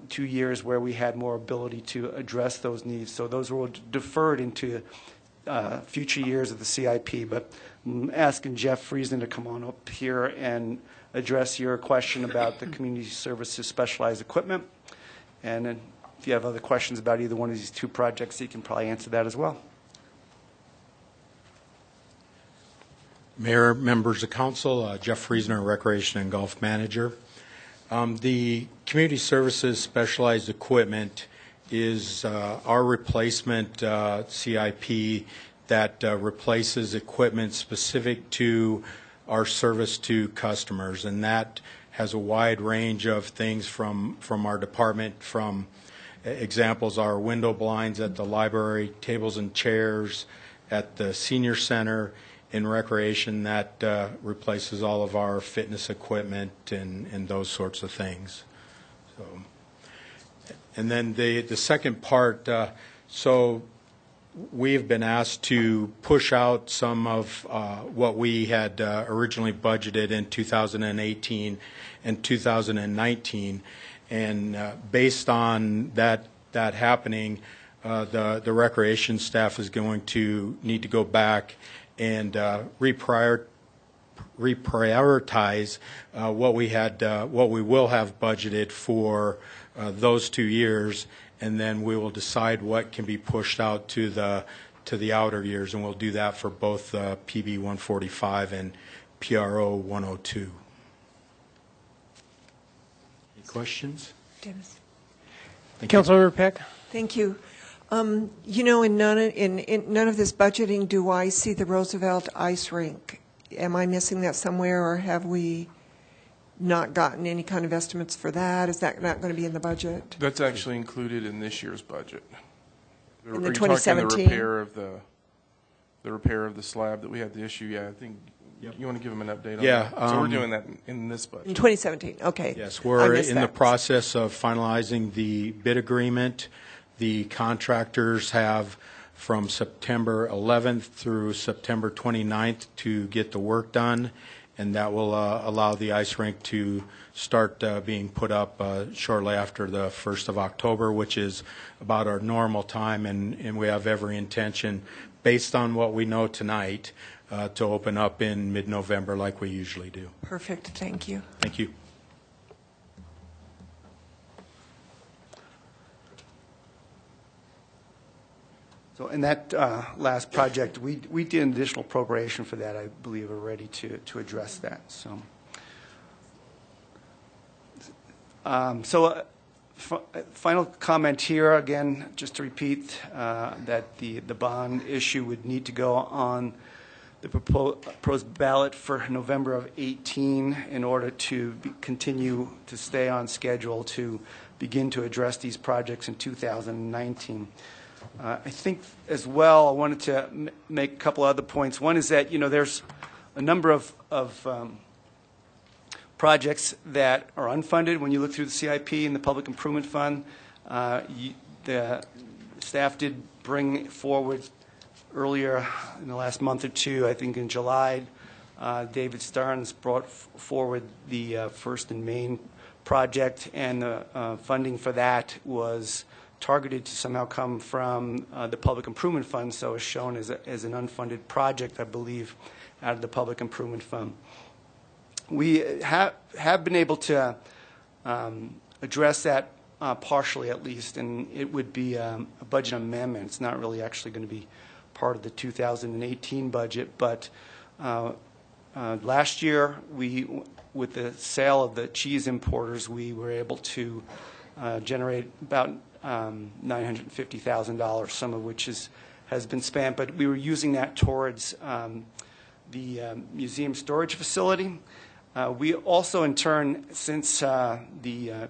2 years where we had more ability to address those needs. So those were deferred into future years of the CIP. But I'm asking Jeff Friesen to come on up here and address your question about the Community Services Specialized Equipment. And then if you have other questions about either one of these 2 projects, you can probably answer that as well. Mayor, members of council, Jeff Friesner, Recreation and Golf Manager. The Community Services Specialized Equipment is our replacement CIP that replaces equipment specific to our service to customers, and that has a wide range of things from our department. From examples are window blinds at the library, tables and chairs at the senior center. In recreation, that replaces all of our fitness equipment and those sorts of things. So, and then the second part, so we've been asked to push out some of what we had originally budgeted in 2018 and 2019, and based on that happening, the recreation staff is going to need to go back and reprioritize what we will have budgeted for those 2 years, and then we will decide what can be pushed out to the outer years, and we'll do that for both PB 145 and PRO 102. Any questions? Dennis. Councilmember Peck. Thank you. You know, in none of this budgeting do I see the Roosevelt Ice Rink. Am I missing that somewhere, or have we not gotten any kind of estimates for that? Is that not going to be in the budget? That's actually included in this year's budget. In the 2017? The repair of the slab that we had the issue. Yeah, I think you want to give them an update on that. So we're doing that in this budget. In 2017, okay. Yes, we're in the process of finalizing the bid agreement The contractors have from September 11th through September 29th to get the work done, and that will allow the ice rink to start being put up shortly after the 1st of October, which is about our normal time, and we have every intention, based on what we know tonight, to open up in mid-November like we usually do. Perfect, thank you. Thank you. So in that last project, we did an additional appropriation for that. I believe we're ready to address that. So, final comment here, again, just to repeat that the bond issue would need to go on the proposed ballot for November of 18 in order to continue to stay on schedule to begin to address these projects in 2019. I think as well, I wanted to make a couple other points. One is that, there's a number of projects that are unfunded. When you look through the CIP and the Public Improvement Fund, the staff did bring forward earlier in the last month or two, I think in July, David Starnes brought forward the First and Main project, and the funding for that was targeted to somehow come from the Public Improvement Fund, so it's shown as an unfunded project, I believe, out of the Public Improvement Fund. We have been able to address that partially, at least, and it would be a budget amendment. It's not really actually going to be part of the 2018 budget, but last year, with the sale of the cheese importers, we were able to generate about $950,000, some of which has been spent, but we were using that towards the museum storage facility. We also, in turn, since the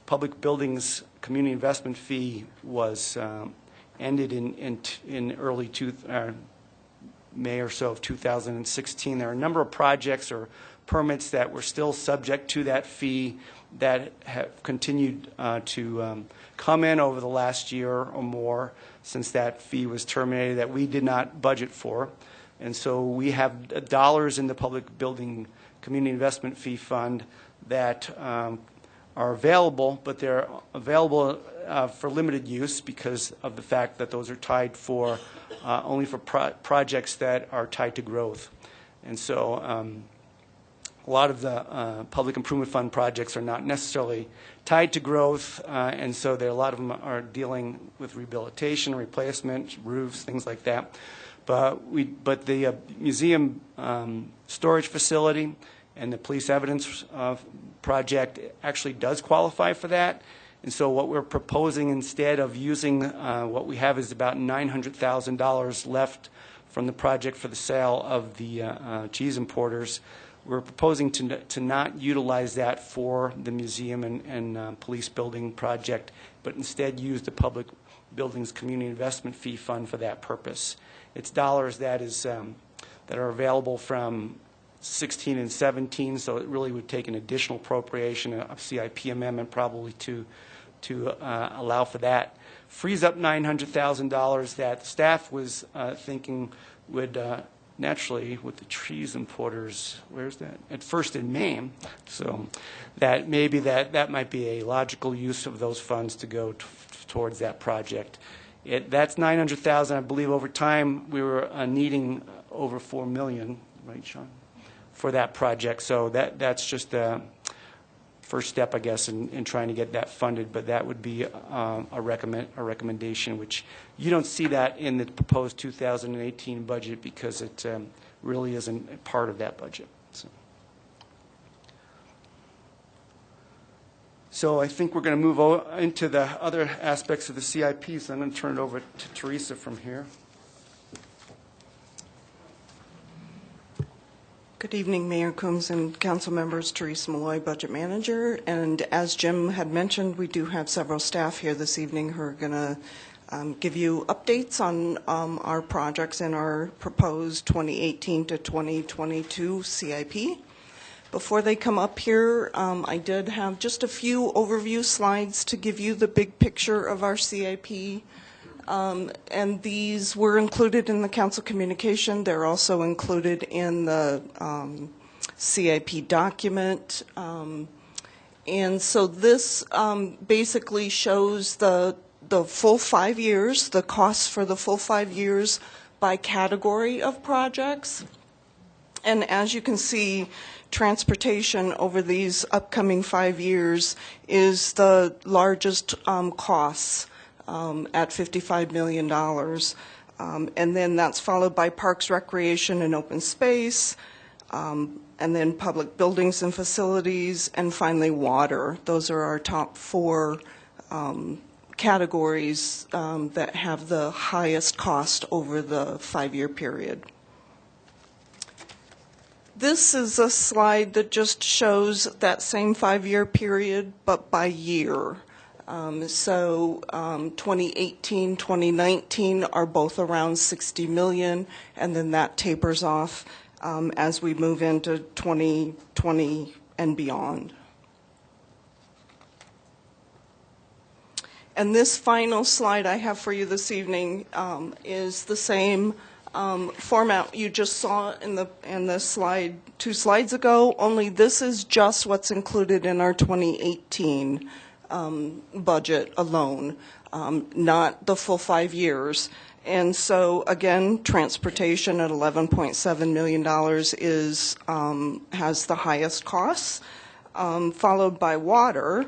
public buildings community investment fee was ended in early May or so of 2016, there are a number of projects or permits that were still subject to that fee that have continued to come in over the last year or more since that fee was terminated that we did not budget for. And so we have dollars in the Public Building Community Investment Fee Fund that are available, but they're available for limited use because of the fact that those are tied for only for projects that are tied to growth. And so a lot of the Public Improvement Fund projects are not necessarily tied to growth, and so a lot of them are dealing with rehabilitation, replacement, roofs, things like that. But the museum storage facility and the police evidence project actually does qualify for that. And so what we're proposing, instead of using what we have is about $900,000 left from the project for the sale of the cheese importers, we're proposing to not utilize that for the museum and police building project, but instead use the Public Buildings Community Investment Fee Fund for that purpose. It's dollars that are available from 16 and 17, so it really would take an additional appropriation, a CIP amendment probably to allow for that. Frees up $900,000 that staff was thinking would naturally, with the cheese importers, where's that? At First and Main. So that maybe that might be a logical use of those funds to go towards that project. That's $900,000. I believe over time we were needing over $4 million, right, Sean, for that project. So that's just the first step, I guess, in trying to get that funded. But that would be a recommendation, which you don't see that in the proposed 2018 budget because it really isn't a part of that budget. So I think we're going to move into the other aspects of the CIP, so I'm going to turn it over to Teresa from here. Good evening, Mayor Coombs and council members. Teresa Malloy, Budget Manager. And as Jim had mentioned, we do have several staff here this evening who are going to give you updates on our projects in our proposed 2018 to 2022 CIP. Before they come up here, I did have just a few overview slides to give you the big picture of our CIP. And these were included in the council communication. They're also included in the CIP document. And so this basically shows the full 5 years, the costs for the full 5 years by category of projects. And as you can see, transportation over these upcoming 5 years is the largest costs at $55 million. And then that's followed by parks, recreation, and open space, and then public buildings and facilities, and finally water. Those are our top 4 categories that have the highest cost over the 5-year period. This is a slide that just shows that same 5-year period, but by year. 2018, 2019 are both around 60 million, and then that tapers off as we move into 2020 and beyond. And this final slide I have for you this evening is the same format you just saw in the slide 2 slides ago, only this is just what's included in our 2018 budget alone, not the full 5 years. And so again, transportation at $11.7 million is has the highest costs, followed by water,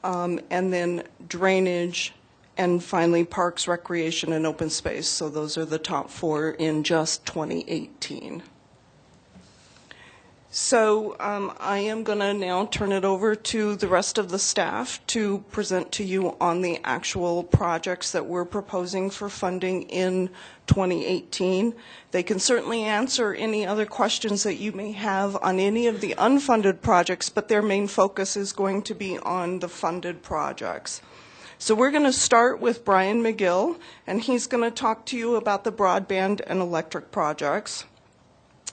and then drainage, and finally parks, recreation, and open space. So those are the top 4 in just 2018. So I am going to now turn it over to the rest of the staff to present to you on the actual projects that we're proposing for funding in 2018. They can certainly answer any other questions that you may have on any of the unfunded projects, but their main focus is going to be on the funded projects. So we're going to start with Brian McGill, and he's going to talk to you about the broadband and electric projects.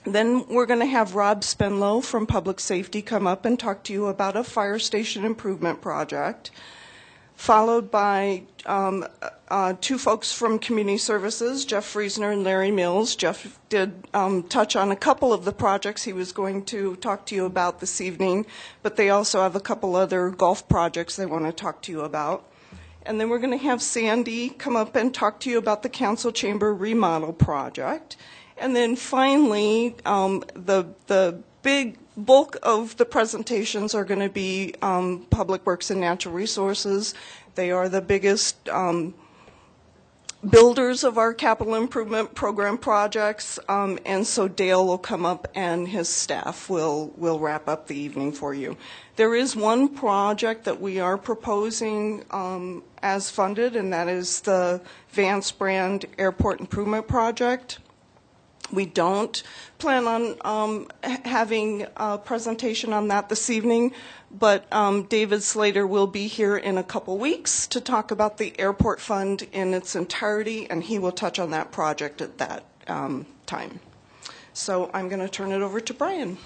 Then we're going to have Rob Spenlow from Public Safety come up and talk to you about a fire station improvement project, followed by 2 folks from Community Services, Jeff Friesner and Larry Mills. Jeff did touch on a couple of the projects he was going to talk to you about this evening, but they also have a couple other golf projects they want to talk to you about. And then we're going to have Sandy come up and talk to you about the Council Chamber remodel project. And then finally, the big bulk of the presentations are going to be Public Works and Natural Resources. They are the biggest builders of our capital improvement program projects, and so Dale will come up and his staff will wrap up the evening for you. There is one project that we are proposing as funded, and that is the Vance Brand Airport Improvement Project. We don't plan on having a presentation on that this evening, but David Slater will be here in a couple weeks to talk about the airport fund in its entirety, and he will touch on that project at that time. So I'm going to turn it over to Brian.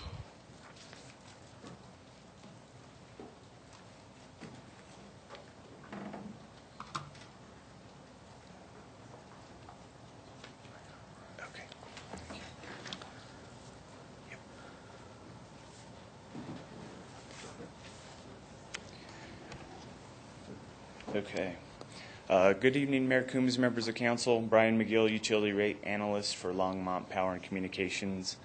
Okay. Good evening, Mayor Coombs, members of council. Brian McGill, utility rate analyst for Longmont Power and Communications.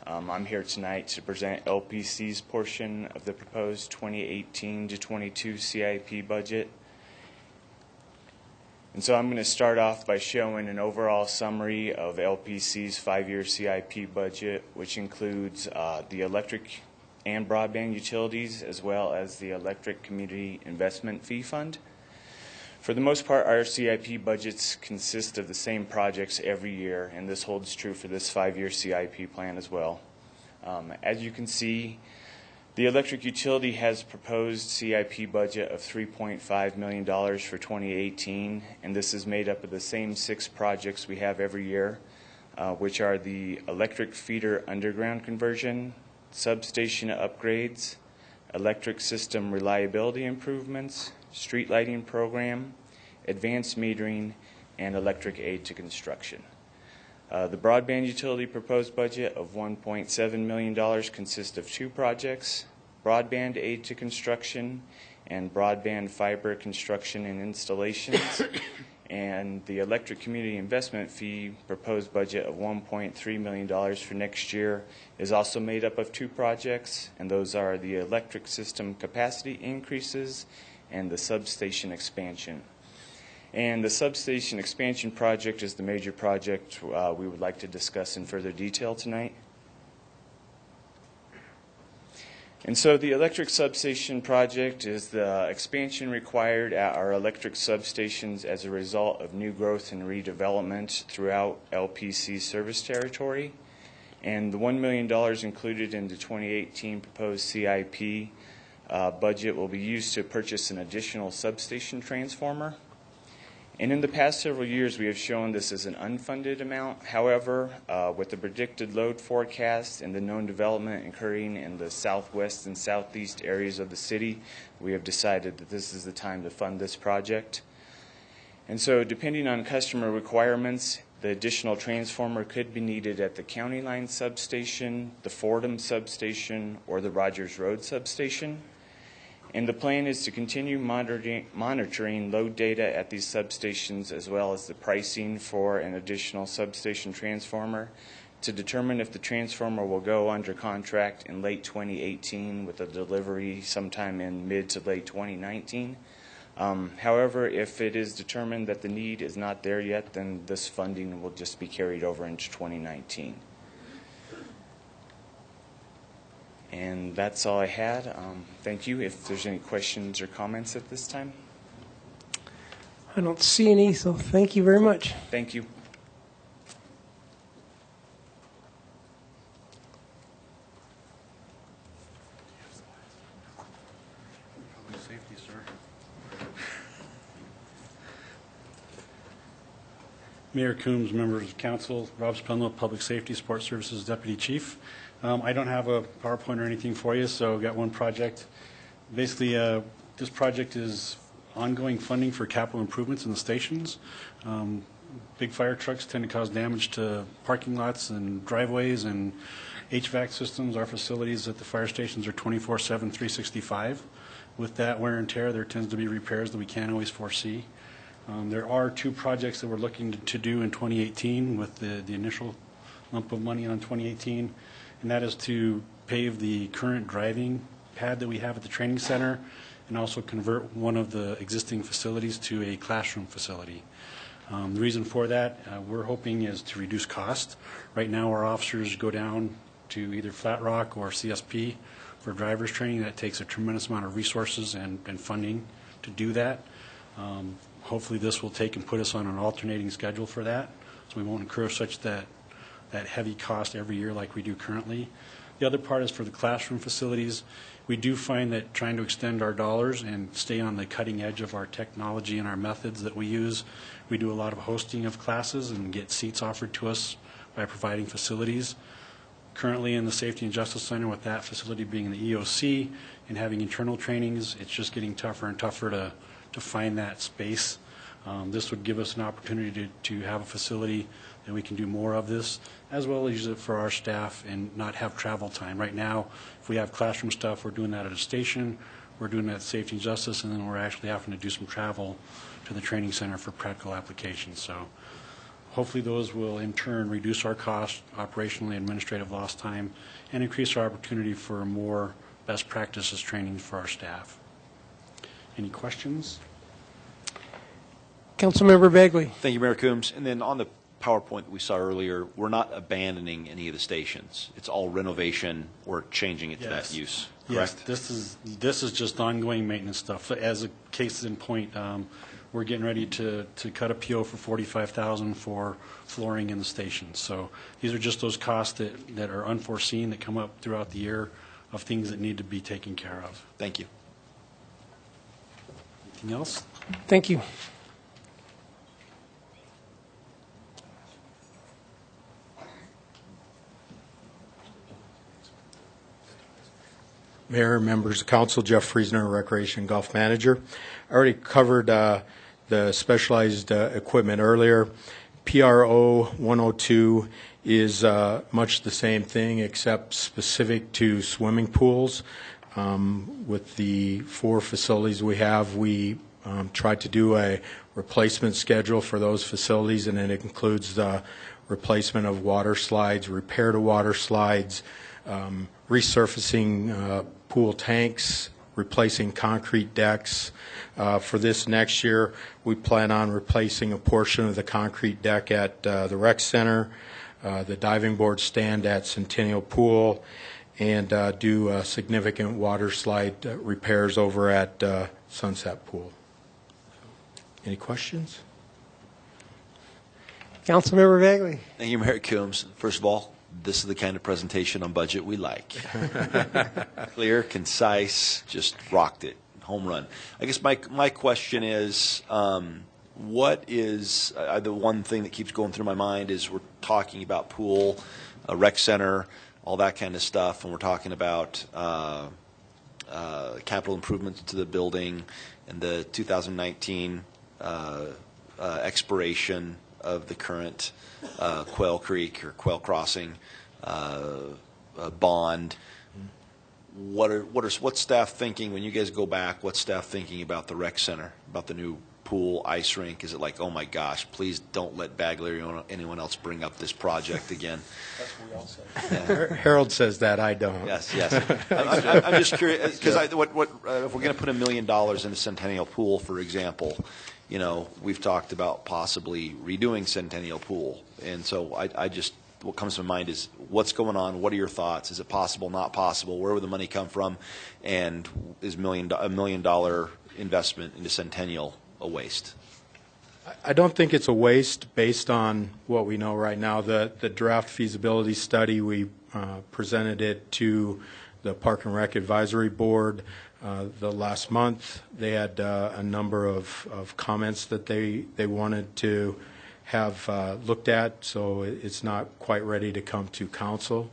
I'm here tonight to present LPC's portion of the proposed 2018 to 22 CIP budget. And so I'm going to start off by showing an overall summary of LPC's 5-year CIP budget, which includes the electric and broadband utilities, as well as the Electric Community Investment Fee Fund. For the most part, our CIP budgets consist of the same projects every year, and this holds true for this 5-year CIP plan as well. As you can see, the electric utility has proposed CIP budget of $3.5 million for 2018, and this is made up of the same 6 projects we have every year, which are the electric feeder underground conversion, substation upgrades, electric system reliability improvements, street lighting program, advanced metering, and electric aid to construction. The broadband utility proposed budget of $1.7 million consists of 2 projects, broadband aid to construction and broadband fiber construction and installations. And the electric community investment fee proposed budget of $1.3 million for next year is also made up of 2 projects, and those are the electric system capacity increases and the substation expansion. And the substation expansion project is the major project we would like to discuss in further detail tonight. And so the electric substation project is the expansion required at our electric substations as a result of new growth and redevelopment throughout LPC service territory. And the $1 million included in the 2018 proposed CIP budget will be used to purchase an additional substation transformer. And in the past several years, we have shown this as an unfunded amount. However, with the predicted load forecast and the known development occurring in the southwest and southeast areas of the city, we have decided that this is the time to fund this project. And so, depending on customer requirements, the additional transformer could be needed at the County Line substation, the Fordham substation, or the Rogers Road substation. And the plan is to continue monitoring load data at these substations as well as the pricing for an additional substation transformer to determine if the transformer will go under contract in late 2018 with a delivery sometime in mid to late 2019. However, if it is determined that the need is not there yet, then this funding will just be carried over into 2019. And that's all I had. Thank you. If there's any questions or comments at this time. I don't see any, so thank you very much. Thank you. Public safety, sir. Mayor Coombs, members of council, Rob Spindler, Public Safety Support Services Deputy Chief. I don't have a PowerPoint or anything for you, so I've got one project. Basically, this project is ongoing funding for capital improvements in the stations. Big fire trucks tend to cause damage to parking lots and driveways and HVAC systems. Our facilities at the fire stations are 24/7, 365. With that wear and tear, there tends to be repairs that we can't always foresee. There are 2 projects that we're looking to do in 2018 with the initial lump of money on 2018. And that is to pave the current driving pad that we have at the training center and also convert one of the existing facilities to a classroom facility. The reason for that, we're hoping, is to reduce cost. Right now, our officers go down to either Flat Rock or CSP for driver's training. That takes a tremendous amount of resources and funding to do that. Hopefully, this will take and put us on an alternating schedule for that, so we won't incur such that heavy cost every year like we do currently. The other part is for the classroom facilities. We do find that trying to extend our dollars and stay on the cutting edge of our technology and our methods that we use, we do a lot of hosting of classes and get seats offered to us by providing facilities. Currently in the Safety and Justice Center, with that facility being in the EOC and having internal trainings, it's just getting tougher and tougher to find that space. This would give us an opportunity to have a facility that we can do more of this, as well as use it for our staff and not have travel time. Right now, if we have classroom stuff, we're doing that at a station, we're doing that at Safety and Justice, and then we're actually having to do some travel to the training center for practical applications. So hopefully those will in turn reduce our cost, operationally, administrative lost time, and increase our opportunity for more best practices training for our staff. Any questions? Councilmember Bagley. Thank you, Mayor Coombs. And then on the PowerPoint that we saw earlier, we're not abandoning any of the stations. It's all renovation or changing it to that use, correct? Yes, this is just ongoing maintenance stuff. As a case in point, we're getting ready to cut a PO for $45,000 for flooring in the stations. So these are just those costs that are unforeseen that come up throughout the year of things that need to be taken care of. Thank you. Anything else? Thank you. Mayor, members of council, Jeff Friesner, Recreation Golf Manager. I already covered the specialized equipment earlier. PRO 102 is much the same thing except specific to swimming pools. With the 4 facilities we have, we tried to do a replacement schedule for those facilities, and it includes the replacement of water slides, repair to water slides, resurfacing pool tanks, replacing concrete decks. For this next year, we plan on replacing a portion of the concrete deck at the rec center, the diving board stand at Centennial Pool, and do significant water slide repairs over at Sunset Pool. Any questions? Councilmember Bagley. Thank you, Mayor Coombs. First of all, this is the kind of presentation on budget we like. Clear, concise, just rocked it. Home run. I guess my question is, what is the one thing that keeps going through my mind is we're talking about pool, rec center, all that kind of stuff, and we're talking about capital improvements to the building and the 2019 expiration of the current Quail Creek or Quail Crossing bond. What's staff thinking when you guys go back? What's staff thinking about the rec center, about the new pool, ice rink? Is it like, oh my gosh, please don't let Bagley or anyone else bring up this project again? That's what we all say. Yeah. Harold says that, I don't. Yes. I'm just curious because if we're going to put $1 million in the Centennial Pool, for example, we've talked about possibly redoing Centennial Pool, and so I just. What comes to mind is what's going on, what are your thoughts, is it possible, not possible, where would the money come from, and is $1 million investment into Centennial a waste? I don't think it's a waste based on what we know right now. The draft feasibility study, we presented it to the Park and Rec Advisory Board the last month. They had a number of comments that they wanted to have looked at, so it's not quite ready to come to council.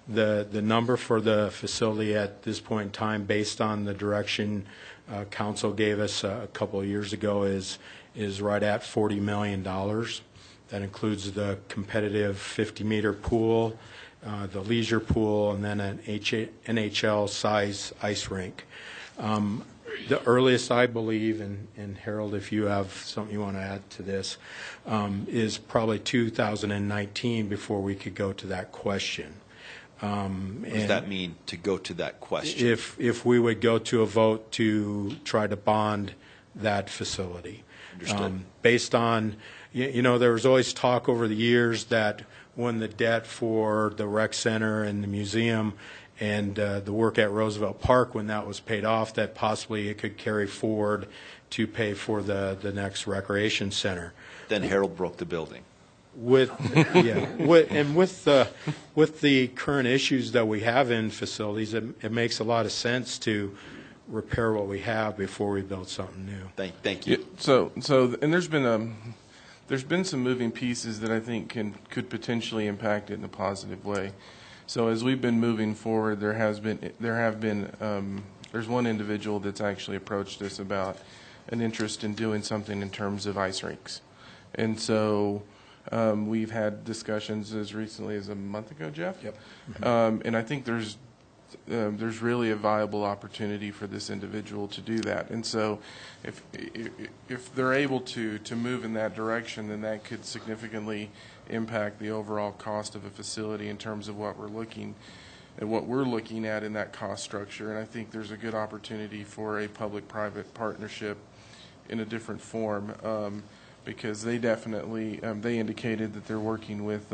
The number for the facility at this point in time, based on the direction council gave us a couple of years ago, is right at $40 million. That includes the competitive 50-meter pool, the leisure pool, and then an NHL size ice rink. The earliest, I believe, and Harold, if you have something you want to add to this, is probably 2019 before we could go to that question. What does that mean, to go to that question? If we would go to a vote to try to bond that facility. Understood. Based on, there was always talk over the years that when the debt for the rec center and the museum and the work at Roosevelt Park, when that was paid off, that possibly it could carry forward to pay for the next recreation center. Then Harold broke the building. With the current issues that we have in facilities, it makes a lot of sense to repair what we have before we build something new. Thank you. Yeah, so and there's been some moving pieces that I think could potentially impact it in a positive way. So as we've been moving forward, there's one individual that's actually approached us about an interest in doing something in terms of ice rinks, and so we've had discussions as recently as a month ago, Jeff. Yep. And I think there's really a viable opportunity for this individual to do that, and so if they're able to move in that direction, then that could significantly impact the overall cost of a facility in terms of what we're looking at in that cost structure. And I think there's a good opportunity for a public-private partnership in a different form, because they definitely they indicated that they're working with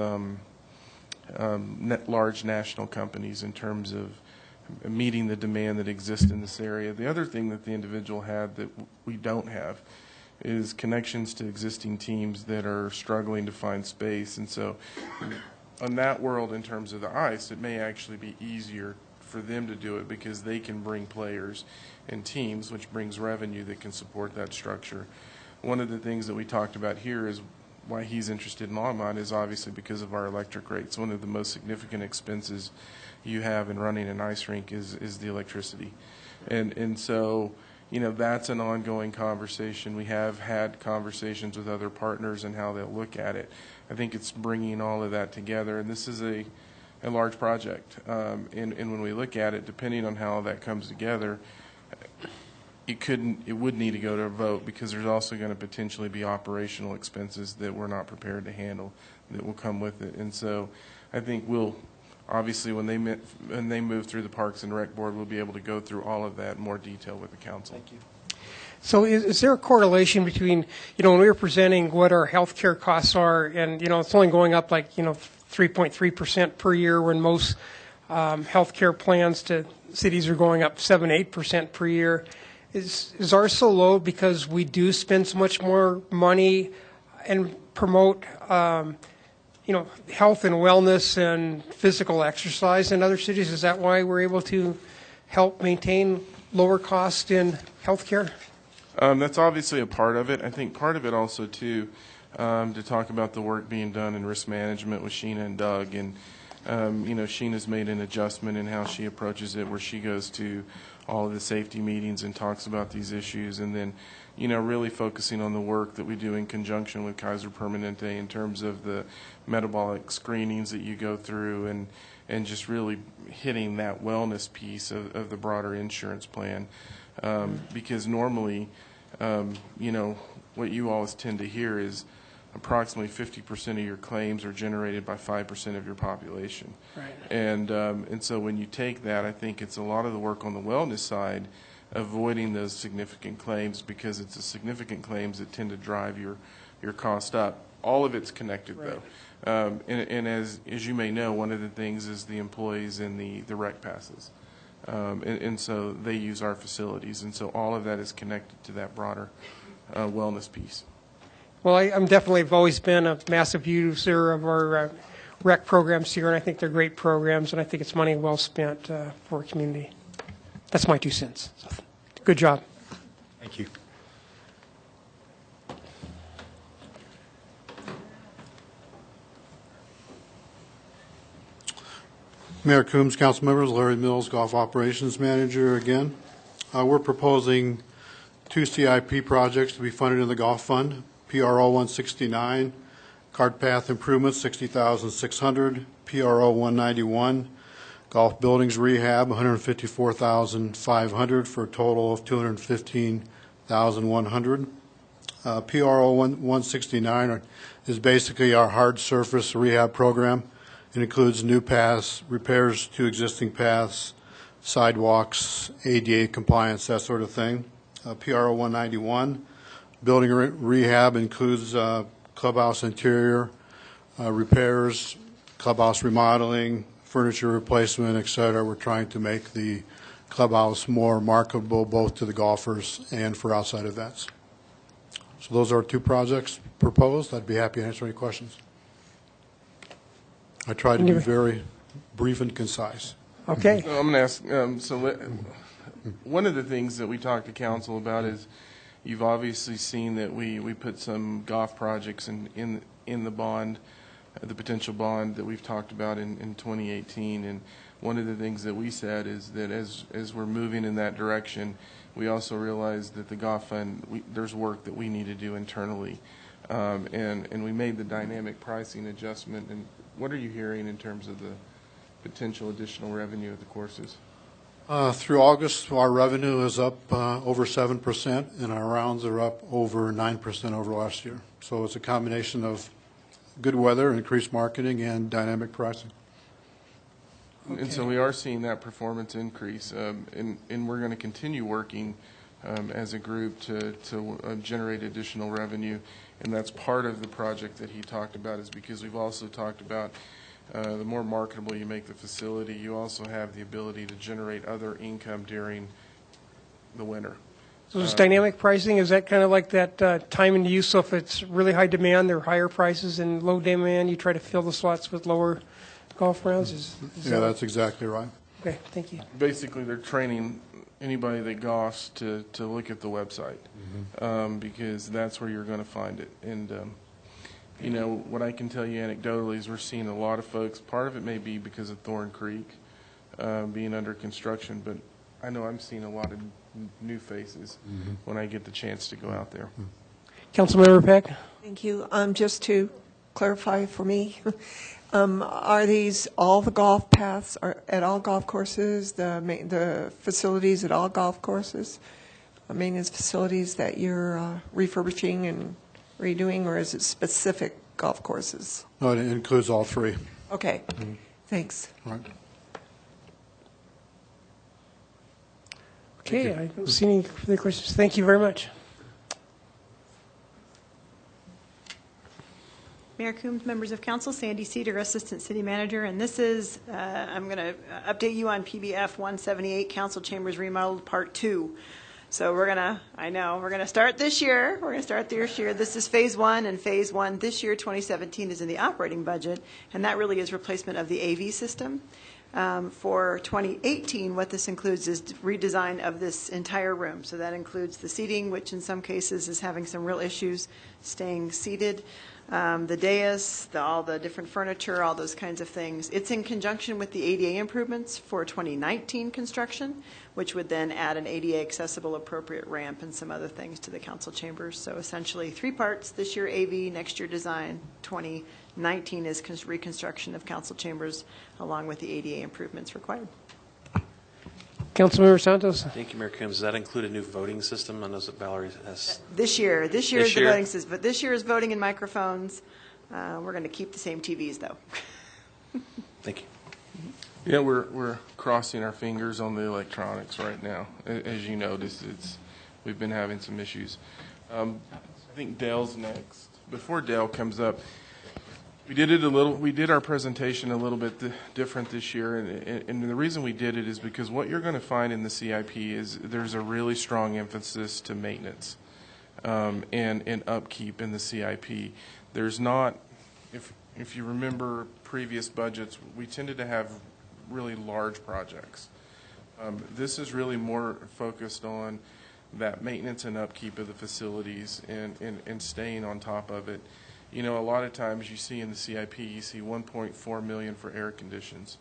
large national companies in terms of meeting the demand that exists in this area. The other thing that the individual had that we don't have is connections to existing teams that are struggling to find space. And so on that world, in terms of the ice, it may actually be easier for them to do it because they can bring players and teams, which brings revenue that can support that structure. One of the things that we talked about here is why he's interested in Longmont is obviously because of our electric rates. One of the most significant expenses you have in running an ice rink is the electricity. And so, you know, that's an ongoing conversation. We have had conversations with other partners and how they'll look at it. I think it's bringing all of that together, and this is a large project. And when we look at it, depending on how that comes together, it would need to go to a vote, because there's also going to potentially be operational expenses that we're not prepared to handle that will come with it. And so I think we'll, obviously, when they move through the Parks and Rec Board, we'll be able to go through all of that in more detail with the council. Thank you. So is there a correlation between, you know, when we were presenting what our health care costs are, and, you know, it's only going up like, you know, 3.3% per year, when most health care plans to cities are going up 7-8% per year. Is ours so low because we do spend so much more money and promote, you know, health and wellness and physical exercise in other cities? Is that why we're able to help maintain lower cost in health care? That's obviously a part of it. I think part of it also, too, to talk about the work being done in risk management with Sheena and Doug. And, you know, Sheena's made an adjustment in how she approaches it, where she goes to all of the safety meetings and talks about these issues. And then, you know, really focusing on the work that we do in conjunction with Kaiser Permanente in terms of the metabolic screenings that you go through, and just really hitting that wellness piece of the broader insurance plan. Because normally, you know, what you always tend to hear is approximately 50% of your claims are generated by 5% of your population. Right. And so when you take that, I think it's a lot of the work on the wellness side, avoiding those significant claims, because it's the significant claims that tend to drive your cost up. All of it's connected, right, though. And as you may know, one of the things is the employees and the rec passes. And so they use our facilities. And so all of that is connected to that broader wellness piece. Well, I'm definitely have always been a massive user of our rec programs here, and I think they're great programs, and I think it's money well spent for our community. That's my 2 cents. So, good job. Thank you. Mayor Coombs, council members, Larry Mills, Golf Operations Manager again. We're proposing 2 CIP projects to be funded in the Golf Fund. PRO 169, Cart Path Improvements, $60,600. PRO 191, Golf Buildings Rehab, $154,500 for a total of $215,100. PRO 169 is basically our hard surface rehab program. It includes new paths, repairs to existing paths, sidewalks, ADA compliance, that sort of thing. PRO 191, building rehab, includes clubhouse interior repairs, clubhouse remodeling, furniture replacement, et cetera. We're trying to make the clubhouse more marketable both to the golfers and for outside events. So those are 2 projects proposed. I'd be happy to answer any questions. I tried to be very brief and concise. Okay. So I'm going to ask, one of the things that we talked to council about is, you've obviously seen that we put some golf projects in the bond, the potential bond that we've talked about in 2018. And one of the things that we said is that as we're moving in that direction, we also realized that the golf fund, there's work that we need to do internally. And we made the dynamic pricing adjustment. And what are you hearing in terms of the potential additional revenue of the courses? Through August, our revenue is up over 7%, and our rounds are up over 9% over last year. So it's a combination of good weather, increased marketing, and dynamic pricing. Okay. And so we are seeing that performance increase, and we're going to continue working as a group to generate additional revenue. And that's part of the project that he talked about, is because we've also talked about the more marketable you make the facility, you also have the ability to generate other income during the winter. So this dynamic pricing, is that kind of like that time and use? So if it's really high demand, there are higher prices, and low demand, you try to fill the slots with lower golf rounds? Yeah, that's exactly right. Okay, thank you. Basically, they're training anybody that golfs to look at the website, because that's where you're going to find it. And You know, what I can tell you anecdotally is we're seeing a lot of folks, part of it may be because of Thorn Creek being under construction, but I know I'm seeing a lot of new faces when I get the chance to go out there. Councilmember Peck? Thank you. Just to clarify for me, are these all the golf paths at all golf courses, the facilities at all golf courses, maintenance facilities that you're refurbishing and redoing, or is it specific golf courses? No, it includes all three. Okay, thanks. Right. Okay, I don't see any further questions. Thank you very much. Mayor Coombs, members of council, Sandy Cedar, Assistant City Manager, and this is, I'm going to update you on PBF 178, Council Chambers Remodeled Part 2. So we're going to start this year. We're going to start this year. This is Phase 1, and Phase 1 this year, 2017, is in the operating budget, and that really is replacement of the AV system. For 2018, what this includes is redesign of this entire room. So that includes the seating, which in some cases is having some real issues staying seated, the dais, all the different furniture, all those kinds of things. It's in conjunction with the ADA improvements for 2019 construction, which would then add an ADA accessible appropriate ramp and some other things to the council chambers. So essentially 3 parts, this year AV, next year design, 2019 is reconstruction of council chambers along with the ADA improvements required. Councilmember Santos? Thank you, Mayor Coombs. Does that include a new voting system? I know that Valerie has. This year is the voting system, but this year is voting and microphones. We're going to keep the same TVs though. Thank you. Yeah, we're crossing our fingers on the electronics right now. As you noticed, we've been having some issues. I think Dale's next. Before Dale comes up, we did our presentation a little bit different this year, and the reason we did it is because what you're going to find in the CIP is there's a really strong emphasis to maintenance and upkeep in the CIP. There's not, if you remember previous budgets, we tended to have really large projects. This is really more focused on that maintenance and upkeep of the facilities and staying on top of it. You know, a lot of times you see in the CIP, you see $1.4 million for air conditions.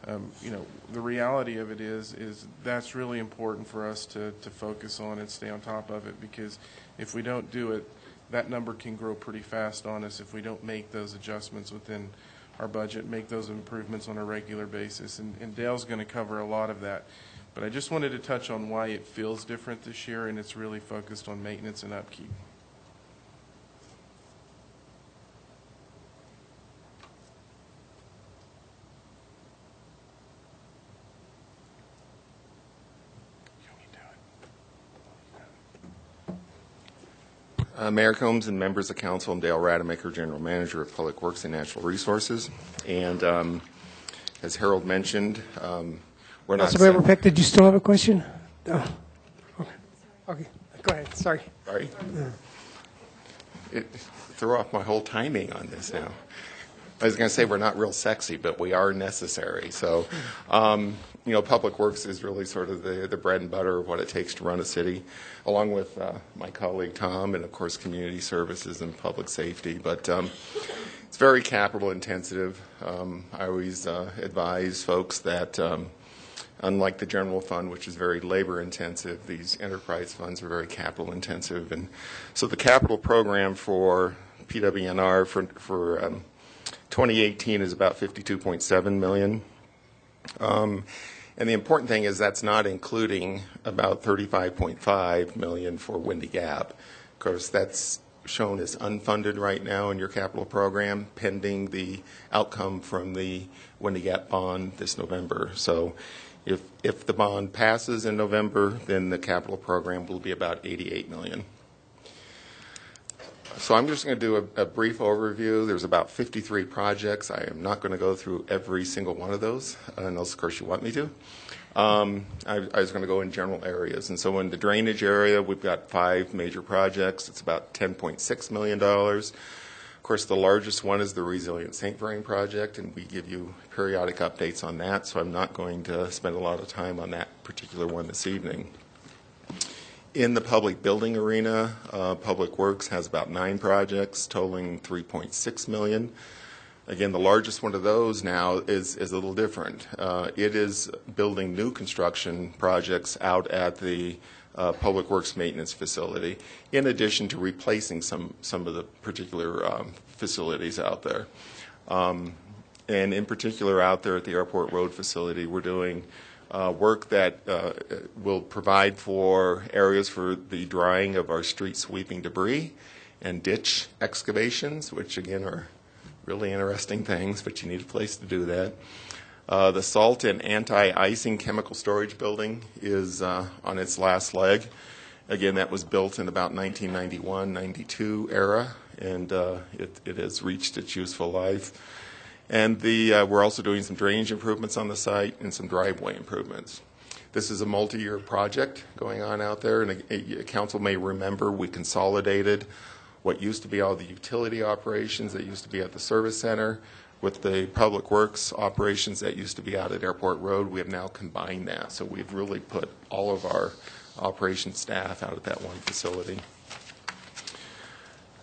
You know, the reality of it is that's really important for us to focus on and stay on top of it, because if we don't do it, that number can grow pretty fast on us if we don't make those adjustments within our budget, make those improvements on a regular basis. And Dale's going to cover a lot of that. But I just wanted to touch on why it feels different this year, and it's really focused on maintenance and upkeep. Mayor Combs and members of council, I'm Dale Rademacher, General Manager of Public Works and Natural Resources. And as Harold mentioned, we're not... Councilmember Peck, did you still have a question? No. Okay. Go ahead. Sorry. Sorry. It threw off my whole timing on this now. I was going to say we're not real sexy, but we are necessary. So, you know, Public Works is really sort of the bread and butter of what it takes to run a city, along with my colleague Tom, and of course Community Services and Public Safety. But it's very capital intensive. I always advise folks that unlike the general fund, which is very labor intensive, these enterprise funds are very capital intensive. And so the capital program for PWNR for 2018 is about $52.7 million. And the important thing is that's not including about $35.5 million for Windy Gap. Of course, that's shown as unfunded right now in your capital program, pending the outcome from the Windy Gap bond this November. So if the bond passes in November, then the capital program will be about $88 million. So I'm just going to do a brief overview. There's about 53 projects. I am not going to go through every single one of those, unless, of course, you want me to. I was going to go in general areas. And so in the drainage area, we've got 5 major projects. It's about $10.6 million. Of course, the largest one is the Resilient St. Vrain project, and we give you periodic updates on that, so I'm not going to spend a lot of time on that particular one this evening. In the public building arena, Public Works has about 9 projects totaling $3.6 million. Again, the largest one of those now is a little different. It is building new construction projects out at the Public Works maintenance facility, in addition to replacing some of the particular facilities out there. And in particular, out there at the Airport Road facility, we're doing work that will provide for areas for the drying of our street sweeping debris and ditch excavations, which again are really interesting things, but you need a place to do that. The salt and anti-icing chemical storage building is on its last leg. Again, that was built in about 1991-92 era, and it has reached its useful life. And we're also doing some drainage improvements on the site and some driveway improvements. This is a multi-year project going on out there, and council may remember we consolidated what used to be all the utility operations that used to be at the service center with the Public Works operations that used to be out at Airport Road. We have now combined that, so we've really put all of our operations staff out at that one facility.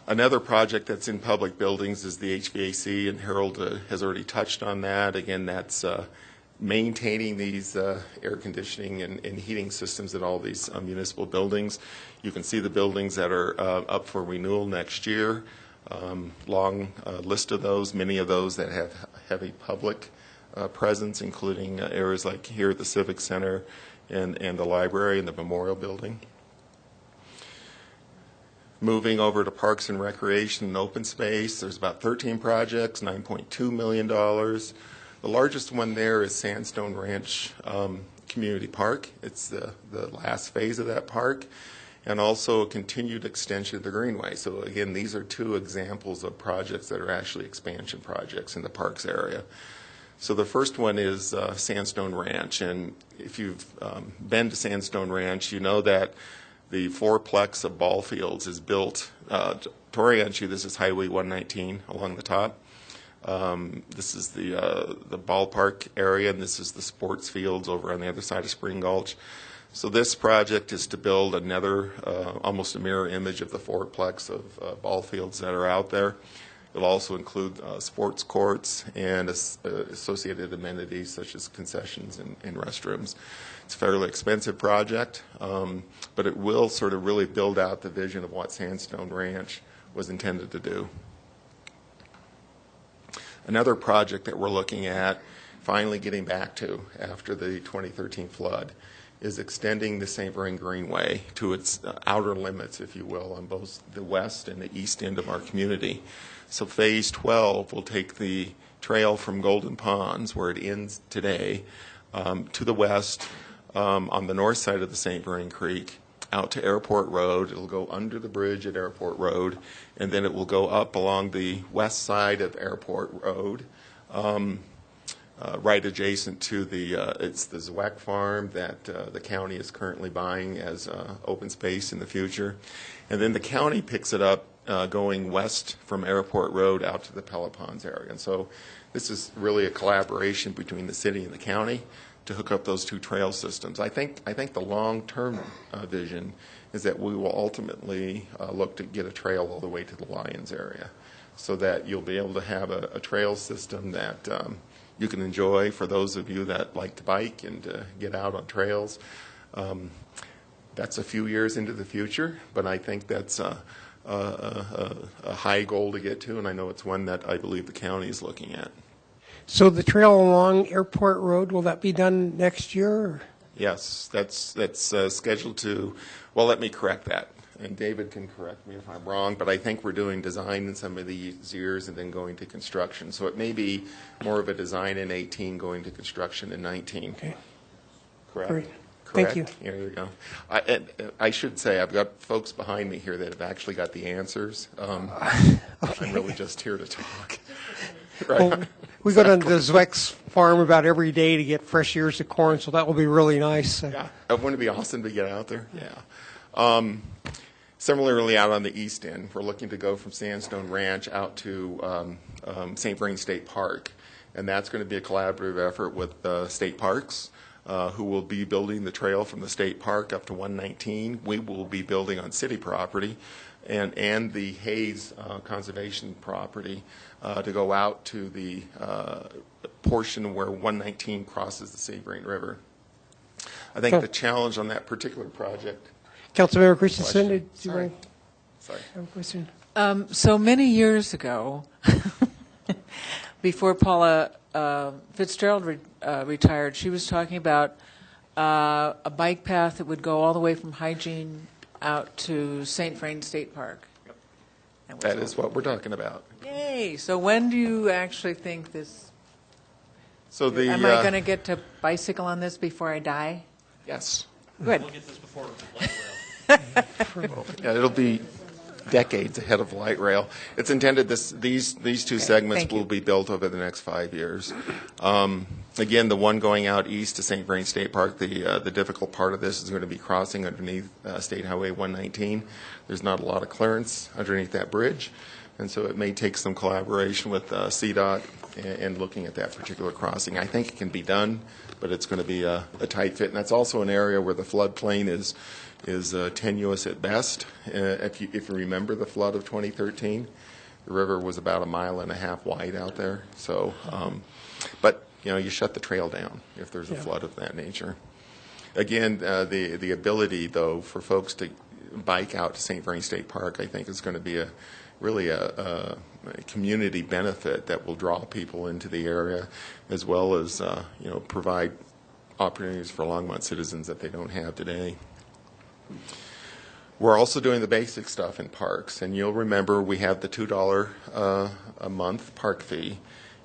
Another project that's in public buildings is the HVAC, and Harold has already touched on that. Again, that's maintaining these air conditioning and heating systems in all these municipal buildings. You can see the buildings that are up for renewal next year. Long list of those, many of those that have heavy public presence, including areas like here at the Civic Center and the library and the Memorial Building. Moving over to Parks and Recreation and Open Space, there's about 13 projects, $9.2 million. The largest one there is Sandstone Ranch Community Park. It's the last phase of that park, and also a continued extension of the Greenway. So again, these are 2 examples of projects that are actually expansion projects in the parks area. So the first one is Sandstone Ranch, and if you've been to Sandstone Ranch, you know that the fourplex of ball fields is built. To orient you, this is Highway 119 along the top. This is the ballpark area, and this is the sports fields over on the other side of Spring Gulch. So this project is to build another, almost a mirror image of the fourplex of ball fields that are out there. It'll also include sports courts and associated amenities such as concessions and restrooms. It's a fairly expensive project, but it will sort of really build out the vision of what Sandstone Ranch was intended to do. Another project that we're looking at, finally getting back to after the 2013 flood, is extending the St. Vrain Greenway to its outer limits, if you will, on both the west and the east end of our community. So Phase 12 will take the trail from Golden Ponds, where it ends today, to the west on the north side of the St. Vrain Creek, out to Airport Road. It'll go under the bridge at Airport Road, and then it will go up along the west side of Airport Road, right adjacent to it's the Zweck farm that the county is currently buying as open space in the future. And then the county picks it up going west from Airport Road out to the Pelopons area. And so this is really a collaboration between the city and the county to hook up those 2 trail systems. I think the long-term vision is that we will ultimately look to get a trail all the way to the Lions area, so that you'll be able to have a trail system that you can enjoy for those of you that like to bike and get out on trails. That's a few years into the future, but I think that's a high goal to get to, and I know it's one that I believe the county is looking at. So the trail along Airport Road, will that be done next year? Or? Yes, that's scheduled to, well, let me correct that. And David can correct me if I'm wrong, but I think we're doing design in some of these years and then going to construction. So it may be more of a design in 18 going to construction in 19. Okay. Correct? Great. Correct? Thank you. Here you go. I should say I've got folks behind me here that have actually got the answers. Okay. I'm really just here to talk. Right. Well, we go down to the Zweck's farm about every day to get fresh ears of corn, so that will be really nice. Yeah, wouldn't it be awesome to get out there? Yeah. Similarly, out on the east end, we're looking to go from Sandstone Ranch out to St. Vrain State Park, and that's going to be a collaborative effort with State Parks. who will be building the trail from the state park up to 119. We will be building on city property and the Hayes conservation property to go out to the portion where 119 crosses the Sebring River. I think the challenge on that particular project. Councilmember Christensen, did you Sorry. want Sorry. have a question? So many years ago, before Paula Fitzgerald retired, she was talking about a bike path that would go all the way from Hygiene out to St. Vrain State Park. That is what we're talking about. Yay! So when do you actually think this? So the Am I going to get to bicycle on this before I die? Yes. Good. We'll get this before light rail. Yeah, it'll be decades ahead of light rail. It's intended these two segments will be built over the next 5 years. Again, the one going out east to St. Vrain State Park, the difficult part of this is going to be crossing underneath State Highway 119. There's not a lot of clearance underneath that bridge, and so it may take some collaboration with CDOT and looking at that particular crossing. I think it can be done, but it's going to be a tight fit, and that's also an area where the floodplain is tenuous at best. If you remember the flood of 2013, the river was about 1.5 miles wide out there. So, but you shut the trail down if there's a flood of that nature. Again, the ability though for folks to bike out to St. Vrain State Park, I think, is going to be really a community benefit that will draw people into the area, as well as provide opportunities for Longmont citizens that they don't have today. We're also doing the basic stuff in parks, and you'll remember we have the $2 a month park fee,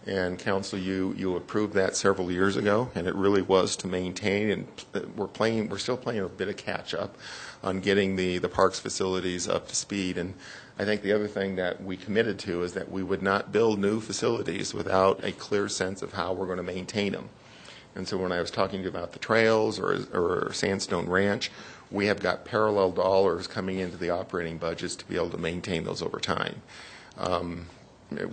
and Council, you approved that several years ago, and it really was to maintain, and we're still playing a bit of catch up on getting the parks facilities up to speed. And I think the other thing that we committed to is that we would not build new facilities without a clear sense of how we're going to maintain them. And so when I was talking to you about the trails or Sandstone Ranch, we have got parallel dollars coming into the operating budgets to be able to maintain those over time.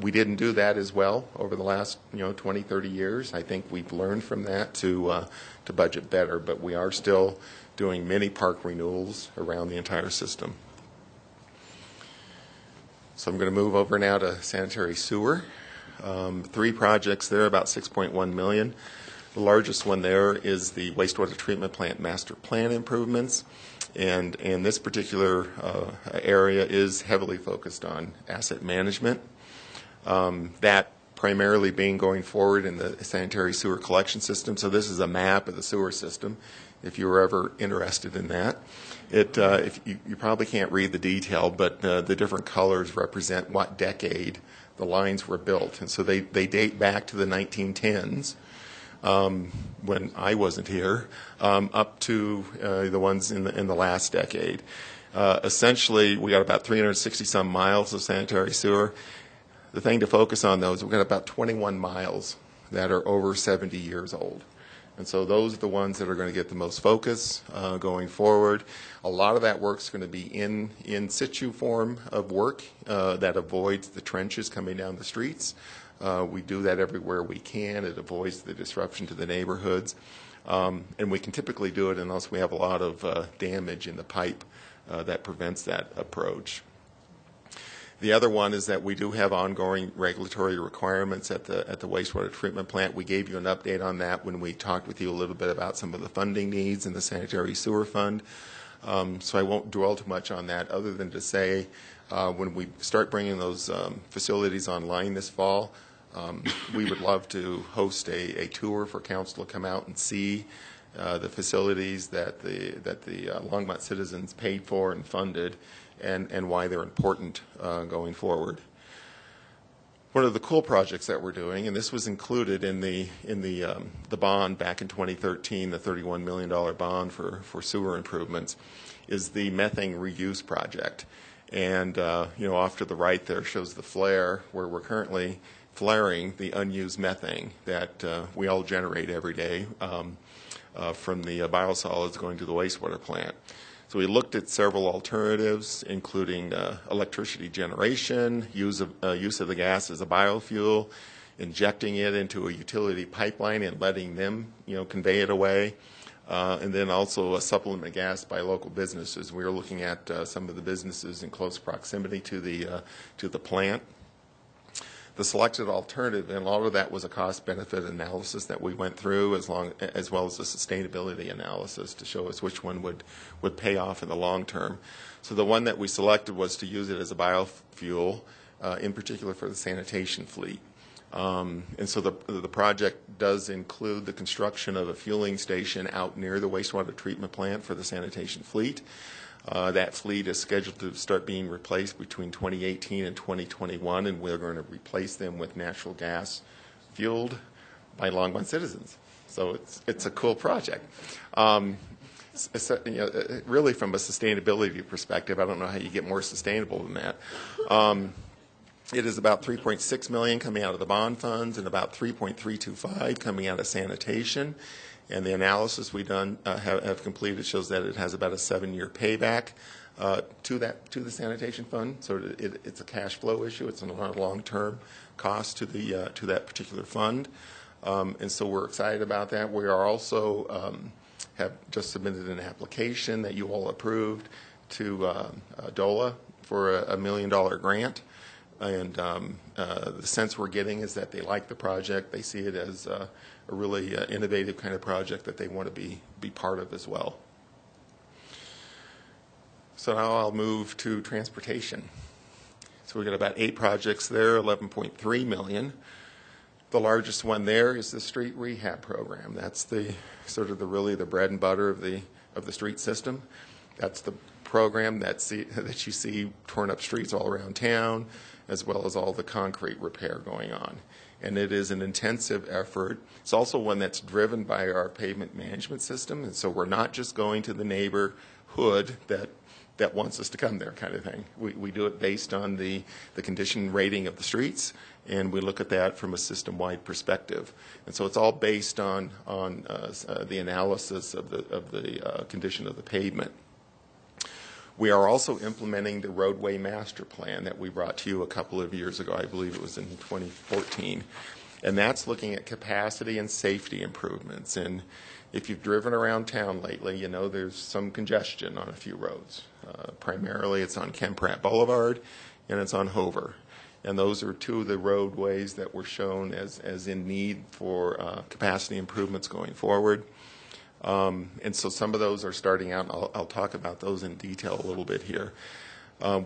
We didn't do that as well over the last 20, 30 years. I think we've learned from that to budget better, but we are still doing many park renewals around the entire system. So I'm going to move over now to sanitary sewer. 3 projects there, about $6.1 million. The largest one there is the wastewater treatment plant master plan improvements, and this particular area is heavily focused on asset management. That primarily being going forward in the sanitary sewer collection system. So this is a map of the sewer system, if you were ever interested in that. If you probably can't read the detail, but the different colors represent what decade the lines were built, and so they date back to the 1910s. When I wasn't here, up to the ones in the last decade. Essentially, we got about 360 some miles of sanitary sewer. The thing to focus on, though, is we've got about 21 miles that are over 70 years old. And so those are the ones that are going to get the most focus going forward. A lot of that work is going to be in situ form of work that avoids the trenches coming down the streets. We do that everywhere we can. It avoids the disruption to the neighborhoods. And we can typically do it unless we have a lot of damage in the pipe that prevents that approach. The other one is that we do have ongoing regulatory requirements at the wastewater treatment plant. We gave you an update on that when we talked with you a little bit about some of the funding needs in the sanitary sewer fund. So I won't dwell too much on that other than to say when we start bringing those facilities online this fall, we would love to host a tour for council to come out and see the facilities that the Longmont citizens paid for and funded, and why they're important going forward. One of the cool projects that we're doing, and this was included in the bond back in 2013, the $31 million bond for sewer improvements, is the methane reuse project. And off to the right there shows the flare where we're currently flaring the unused methane that we all generate every day from the biosolids going to the wastewater plant. So we looked at several alternatives, including electricity generation, use of the gas as a biofuel, injecting it into a utility pipeline and letting them, convey it away. And then also a supplement gas by local businesses. We were looking at some of the businesses in close proximity to the plant. The selected alternative, and all of that was a cost-benefit analysis that we went through, as well as a sustainability analysis to show us which one would pay off in the long term. So the one that we selected was to use it as a biofuel, in particular for the sanitation fleet. And so the project does include the construction of a fueling station out near the wastewater treatment plant for the sanitation fleet. That fleet is scheduled to start being replaced between 2018 and 2021, and we're going to replace them with natural gas fueled by Longmont citizens. So it's a cool project. Really, from a sustainability perspective, I don't know how you get more sustainable than that. It is about $3.6 million coming out of the bond funds and about $3.325 coming out of sanitation. And the analysis we done have completed shows that it has about a 7-year payback to the sanitation fund. So it's a cash flow issue. It's not a long-term cost to that particular fund. And so we're excited about that. We are also have just submitted an application that you all approved to DOLA for a $1 million grant. And the sense we're getting is that they like the project. They see it as a really innovative kind of project that they want to be part of as well. So now I'll move to transportation. So we've got about 8 projects there, $11.3 million. The largest one there is the street rehab program. That's the sort of really the bread and butter of the street system. That's the program that you see torn up streets all around town, as well as all the concrete repair going on. And it is an intensive effort. It's also one that's driven by our pavement management system, and so we're not just going to the neighborhood that wants us to come there kind of thing. We do it based on the condition rating of the streets, and we look at that from a system-wide perspective. And so it's all based on the analysis of the condition of the pavement. We are also implementing the roadway master plan that we brought to you a couple of years ago. I believe it was in 2014. And that's looking at capacity and safety improvements. And if you've driven around town lately, you know there's some congestion on a few roads. Primarily it's on Ken Pratt Boulevard and it's on Hover. And those are 2 of the roadways that were shown as in need for capacity improvements going forward. And so some of those are starting out, and I'll talk about those in detail a little bit here.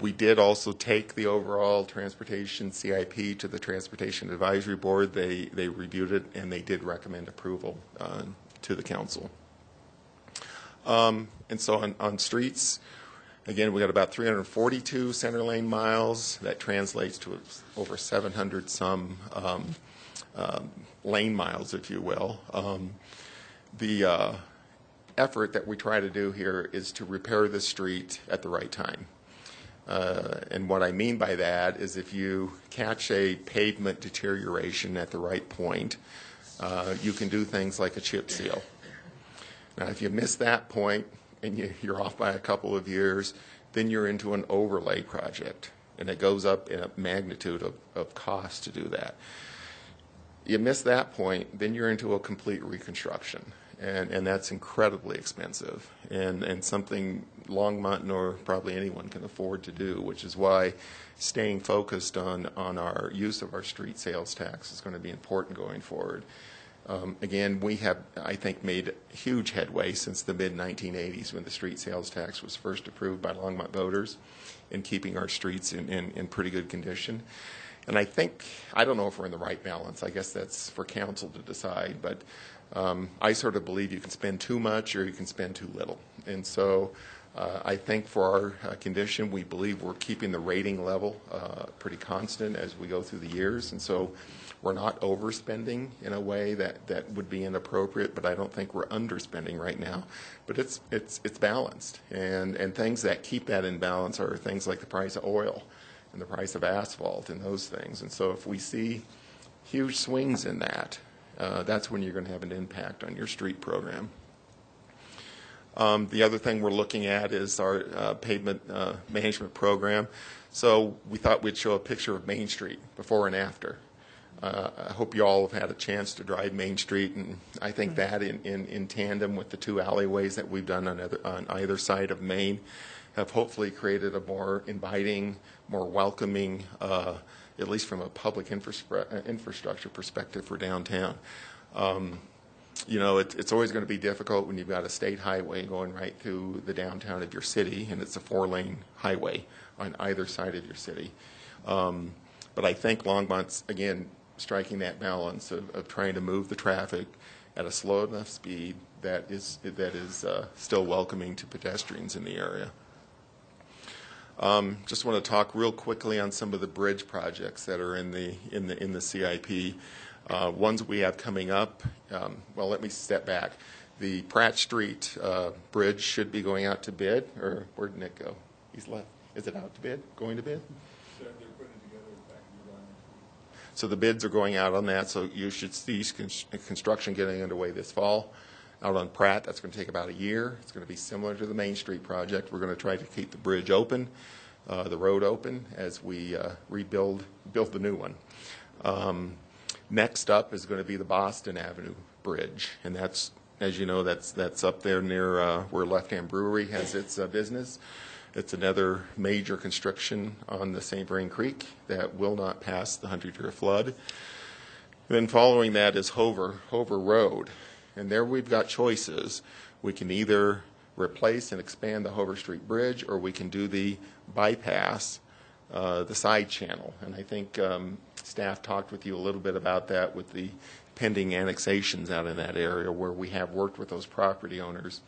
We did also take the overall transportation CIP to the Transportation Advisory Board. They reviewed it, and they did recommend approval to the council. And so on streets, again, we got about 342 center lane miles. That translates to over 700 some lane miles, if you will. The effort that we try to do here is to repair the street at the right time. And what I mean by that is if you catch a pavement deterioration at the right point, you can do things like a chip seal. Now, if you miss that point and you're off by a couple of years, then you're into an overlay project, and it goes up in a magnitude of cost to do that. You miss that point, then you're into a complete reconstruction. And that's incredibly expensive and something Longmont nor probably anyone can afford to do, which is why staying focused on our use of our street sales tax is going to be important going forward. Again, we have, I think, made huge headway since the mid-1980s when the street sales tax was first approved by Longmont voters in keeping our streets in pretty good condition. And I don't know if we're in the right balance. I guess that's for council to decide, but I sort of believe you can spend too much or you can spend too little. And so I think for our condition, we believe we're keeping the rating level pretty constant as we go through the years. And so we're not overspending in a way that would be inappropriate, but I don't think we're underspending right now. But it's balanced. And things that keep that in balance are things like the price of oil and the price of asphalt and those things. And so if we see huge swings in that, that's when you're going to have an impact on your street program. The other thing we're looking at is our pavement management program. So we thought we'd show a picture of Main Street before and after. I hope you all have had a chance to drive Main Street, and I think that in tandem with the 2 alleyways that we've done on either side of Main have hopefully created a more inviting, more welcoming, at least from a public infrastructure perspective for downtown. You know, it's always going to be difficult when you've got a state highway going right through the downtown of your city, and it's a 4-lane highway on either side of your city. But I think Longmont's, again, striking that balance of trying to move the traffic at a slow enough speed that is still welcoming to pedestrians in the area. Just want to talk real quickly on some of the bridge projects that are in the CIP. Ones we have coming up. Well, let me step back. The Pratt Street bridge should be going out to bid, or where did Nick go? He's left. Is it out to bid? Going to bid? They're putting it together back in July. So the bids are going out on that, so you should see construction getting underway this fall. Out on Pratt, that's going to take about a year. It's going to be similar to the Main Street project. We're going to try to keep the bridge open, the road open, as we build the new one. Next up is going to be the Boston Avenue Bridge, and that's, as you know, that's up there near where Left Hand Brewery has its business. It's another major construction on the St. Vrain Creek that will not pass the 100-year flood. Then following that is Hover Road. And there we've got choices. We can either replace and expand the Hover Street Bridge, or we can do the bypass, the side channel. And I think staff talked with you a little bit about that with the pending annexations out in that area, where we have worked with those property owners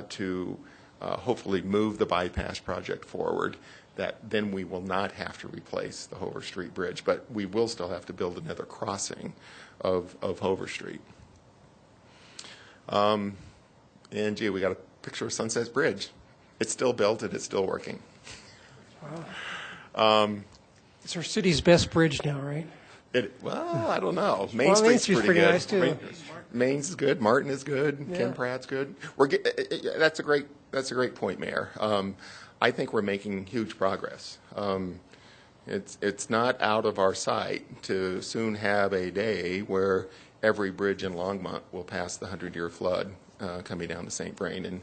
to hopefully move the bypass project forward. That then we will not have to replace the Hover Street Bridge, but we will still have to build another crossing of Hover Street. And gee, we got a picture of Sunset Bridge. It's still built and it's still working. Wow. It's our city's best bridge now, right? Well, I don't know. Main Street's pretty good. Nice too. Main's is good. Martin is good. Yeah. Ken Pratt's good. That's a great point, Mayor. I think we're making huge progress. It's not out of our sight to soon have a day where every bridge in Longmont will pass the 100-year flood coming down the St. Vrain, and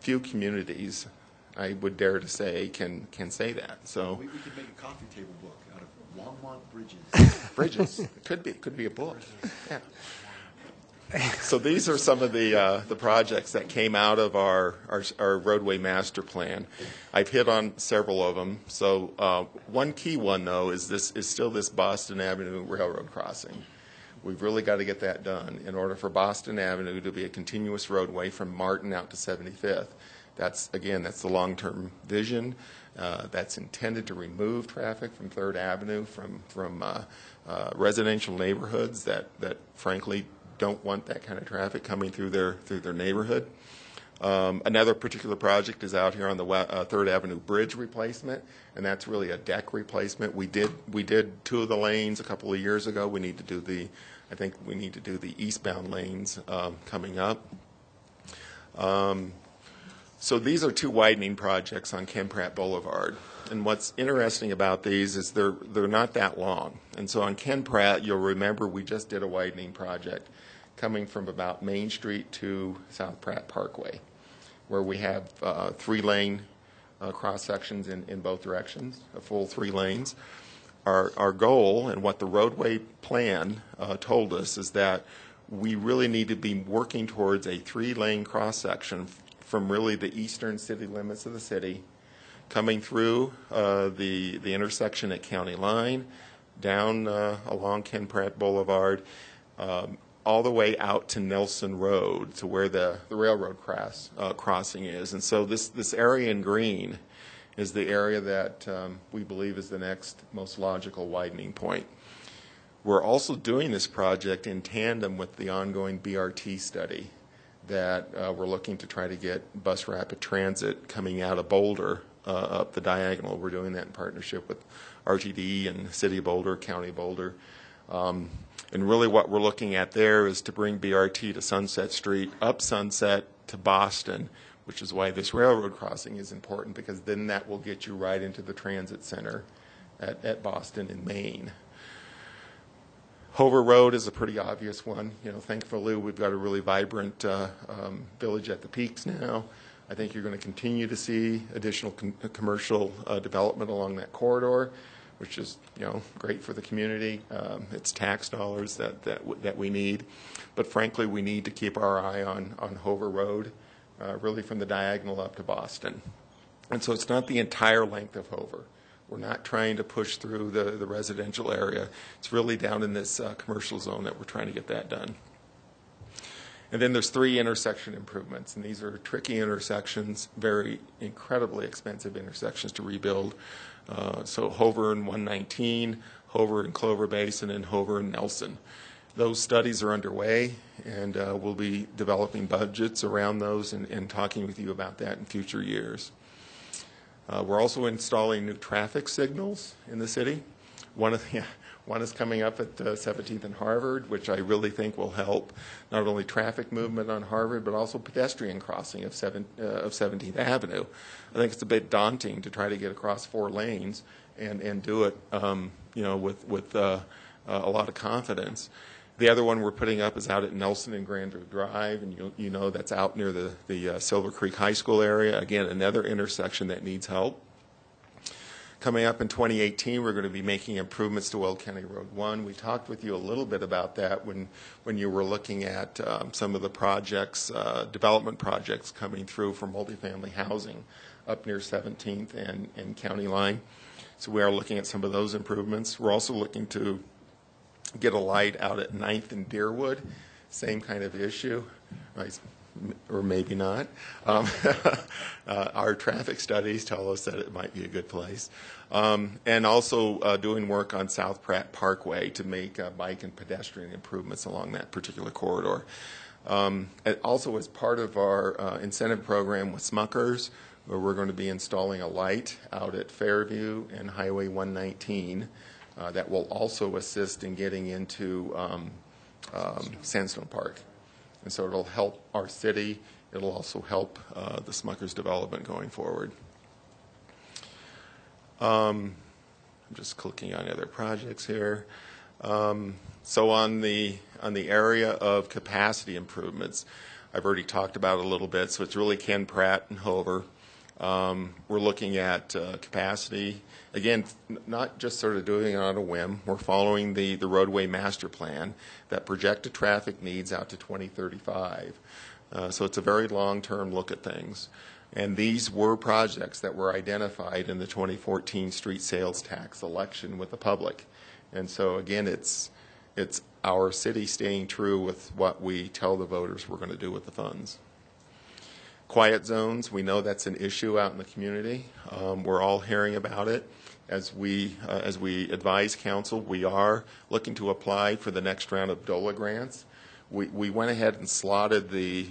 few communities, I would dare to say, can say that. So we could make a coffee table book out of Longmont bridges. Bridges. Could be a book. Yeah. So these are some of the projects that came out of our roadway master plan. I've hit on several of them. So one key one, though, is still this Boston Avenue Railroad crossing. We've really got to get that done in order for Boston Avenue to be a continuous roadway from Martin out to 75th. That's the long-term vision. That's intended to remove traffic from 3rd Avenue from residential neighborhoods that frankly don't want that kind of traffic coming through their neighborhood. Another particular project is out here on the 3rd Avenue Bridge replacement, and that's really a deck replacement. We did 2 of the lanes a couple of years ago. I think we need to do the eastbound lanes coming up. So these are 2 widening projects on Ken Pratt Boulevard. And what's interesting about these is they're not that long. And so on Ken Pratt, you'll remember we just did a widening project coming from about Main Street to South Pratt Parkway, where we have 3-lane cross sections in both directions, a full 3 lanes. Our goal and what the roadway plan told us is that we really need to be working towards a 3-lane cross section from really the eastern city limits of the city, coming through the intersection at County Line, down along Ken Pratt Boulevard, all the way out to Nelson Road, to where the railroad crossing is. And so this area in green is the area that we believe is the next most logical widening point. We're also doing this project in tandem with the ongoing BRT study that we're looking to try to get bus rapid transit coming out of Boulder up the diagonal. We're doing that in partnership with RTD and City of Boulder, County of Boulder. And really what we're looking at there is to bring BRT to Sunset Street, up Sunset to Boston, which is why this railroad crossing is important, because then that will get you right into the transit center at Boston and Maine. Hover Road is a pretty obvious one. You know, thankfully, we've got a really vibrant village at the Peaks now. I think you're going to continue to see additional commercial development along that corridor, which is, you know, great for the community. It's tax dollars that we need. But frankly, we need to keep our eye on Hover Road, really from the diagonal up to Boston. And so it's not the entire length of Hover. We're not trying to push through the residential area. It's really down in this commercial zone that we're trying to get that done. And then there's 3 intersection improvements, and these are tricky intersections, very incredibly expensive intersections to rebuild. So Hover and 119, Hover and Clover Basin, and Hover and Nelson. Those studies are underway, and we'll be developing budgets around those and talking with you about that in future years. We're also installing new traffic signals in the city. One is coming up at 17th and Harvard, which I really think will help not only traffic movement on Harvard, but also pedestrian crossing of 17th Avenue. I think it's a bit daunting to try to get across 4 lanes and do it, you know, with a lot of confidence. The other one we're putting up is out at Nelson and Grandview Drive, and you know that's out near the Silver Creek High School area. Again, another intersection that needs help. Coming up in 2018, we're going to be making improvements to Weld County Road 1. We talked with you a little bit about that when you were looking at some of the projects, development projects coming through for multifamily housing up near 17th and County Line. So we are looking at some of those improvements. We're also looking to get a light out at 9th and Deerwood, same kind of issue, right? Or maybe not. Our traffic studies tell us that it might be a good place. And also doing work on South Pratt Parkway to make bike and pedestrian improvements along that particular corridor. Also, as part of our incentive program with Smuckers, where we're going to be installing a light out at Fairview and Highway 119 that will also assist in getting into Sandstone Park. And so it'll help our city. It'll also help the Smuckers development going forward. I'm just clicking on other projects here. So on the area of capacity improvements, I've already talked about it a little bit. So it's really Ken Pratt and Hover. We're looking at capacity. Again, not just sort of doing it on a whim. We're following the roadway master plan that projected traffic needs out to 2035. So it's a very long-term look at things. And these were projects that were identified in the 2014 street sales tax election with the public. And so, again, it's our city staying true with what we tell the voters we're going to do with the funds. Quiet zones, we know that's an issue out in the community. We're all hearing about it. As we advise council, we are looking to apply for the next round of DOLA grants. We went ahead and slotted the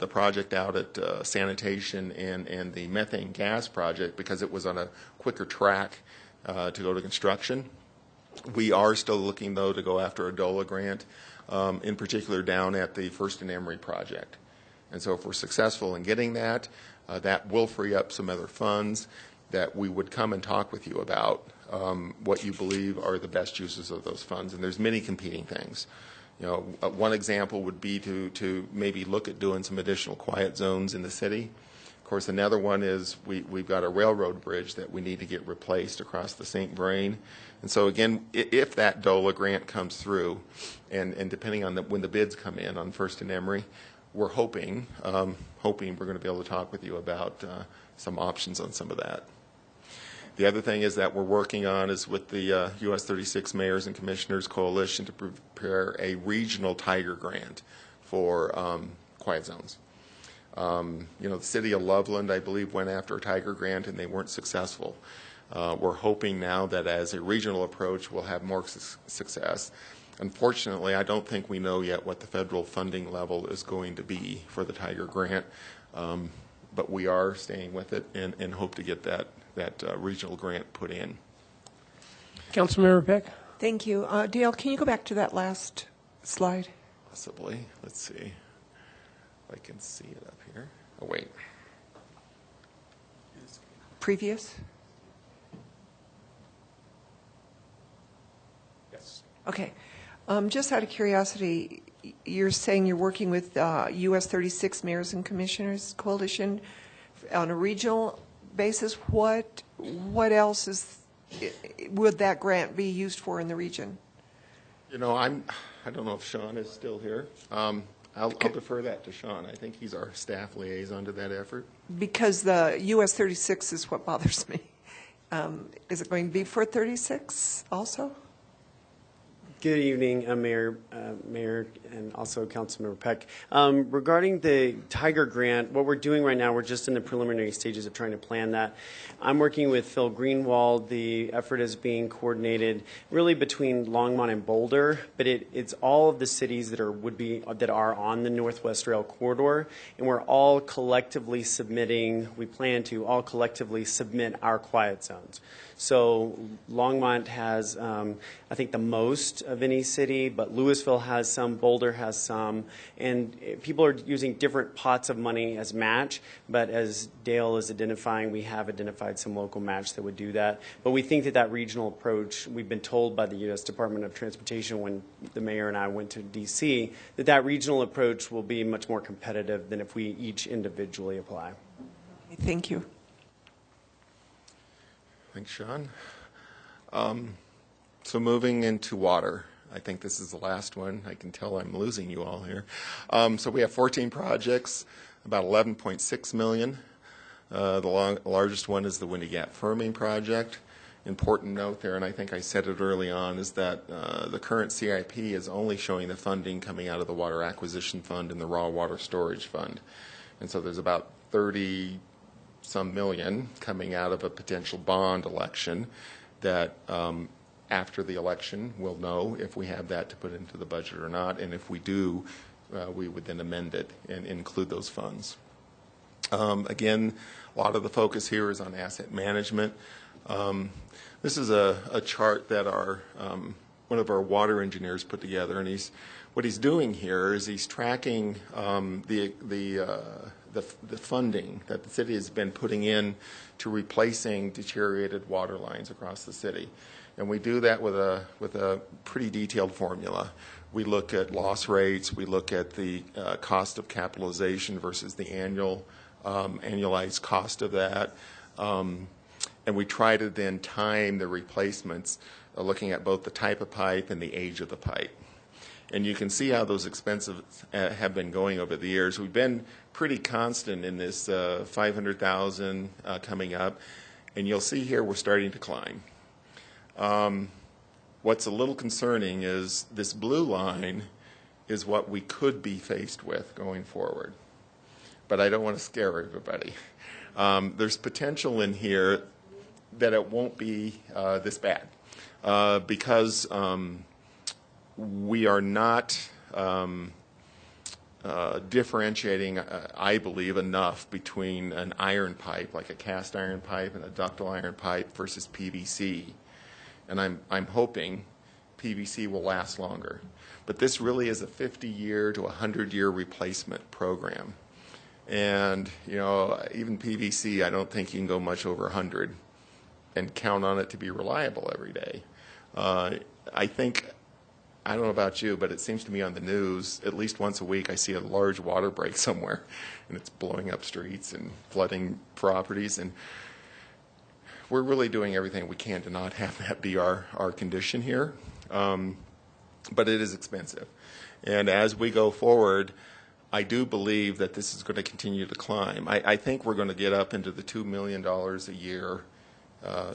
project out at sanitation and the methane gas project because it was on a quicker track to go to construction. We are still looking, though, to go after a DOLA grant, in particular down at the First and Emery project. And so if we're successful in getting that, that will free up some other funds that we would come and talk with you about what you believe are the best uses of those funds. And there's many competing things. You know, one example would be to maybe look at doing some additional quiet zones in the city. Of course, another one is we've got a railroad bridge that we need to get replaced across the St. Vrain. And so, again, if that DOLA grant comes through, and depending on when the bids come in on First and Emery, we're hoping we're going to be able to talk with you about some options on some of that. The other thing is that we're working on is with the U.S. 36 Mayors and Commissioners Coalition to prepare a regional Tiger grant for quiet zones. You know, the city of Loveland, I believe, went after a Tiger grant and they weren't successful. We're hoping now that as a regional approach, we'll have more success. Unfortunately, I don't think we know yet what the federal funding level is going to be for the Tiger grant, but we are staying with it and hope to get that regional grant put in. Councilmember Peck. Thank you. Dale, can you go back to that last slide? Possibly. Let's see if I can see it up here. Oh, wait. Previous? Yes. Okay. Just out of curiosity, you're saying you're working with US 36 Mayors and Commissioners Coalition on a regional basis. What else would that grant be used for in the region? You know, I don't know if Sean is still here. I'll defer that to Sean. I think he's our staff liaison to that effort. Because the US 36 is what bothers me. Is it going to be for 36 also? Good evening, Mayor, and also Councilmember Peck. Regarding the Tiger Grant, what we're doing right now, we're just in the preliminary stages of trying to plan that. I'm working with Phil Greenwald. The effort is being coordinated really between Longmont and Boulder, but it's all of the cities that are on the Northwest Rail corridor, and we're all collectively submitting. We plan to all collectively submit our quiet zones. So Longmont has, I think, the most of any city, but Louisville has some, Boulder has some, and people are using different pots of money as match, but as Dale is identifying, we have identified some local match that would do that. But we think that that regional approach, we've been told by the U.S. Department of Transportation when the mayor and I went to D.C., that regional approach will be much more competitive than if we each individually apply. Thank you. Thanks, Sean. So moving into water, I think this is the last one. I can tell I'm losing you all here. So we have 14 projects, about $11.6 million. The largest one is the Windy Gap Firming Project. Important note there, and I think I said it early on, is that the current CIP is only showing the funding coming out of the Water Acquisition Fund and the Raw Water Storage Fund. And so there's about 30-some million coming out of a potential bond election that after the election we'll know if we have that to put into the budget or not, and if we do, we would then amend it and include those funds. Again, a lot of the focus here is on asset management. This is a chart that one of our water engineers put together, and what he's doing here is he's tracking the funding that the city has been putting in to replacing deteriorated water lines across the city. And we do that with a pretty detailed formula. We look at loss rates, we look at the cost of capitalization versus the annualized cost of that, and we try to then time the replacements, looking at both the type of pipe and the age of the pipe. And you can see how those expenses have been going over the years. We've been pretty constant in this $500,000 coming up, and you'll see here we're starting to climb. What's a little concerning is this blue line is what we could be faced with going forward. But I don't want to scare everybody. There's potential in here that it won't be this bad because we are not differentiating, I believe, enough between an iron pipe, like a cast iron pipe, and a ductile iron pipe versus PVC. And I'm hoping PVC will last longer. But this really is a 50-year to 100-year replacement program. And, you know, even PVC, I don't think you can go much over 100 and count on it to be reliable every day. I think, I don't know about you, but it seems to me on the news, at least once a week, I see a large water break somewhere, and it's blowing up streets and flooding properties. And we're really doing everything we can to not have that be our condition here. But it is expensive. And as we go forward, I do believe that this is going to continue to climb. I think we're going to get up into the $2 million a year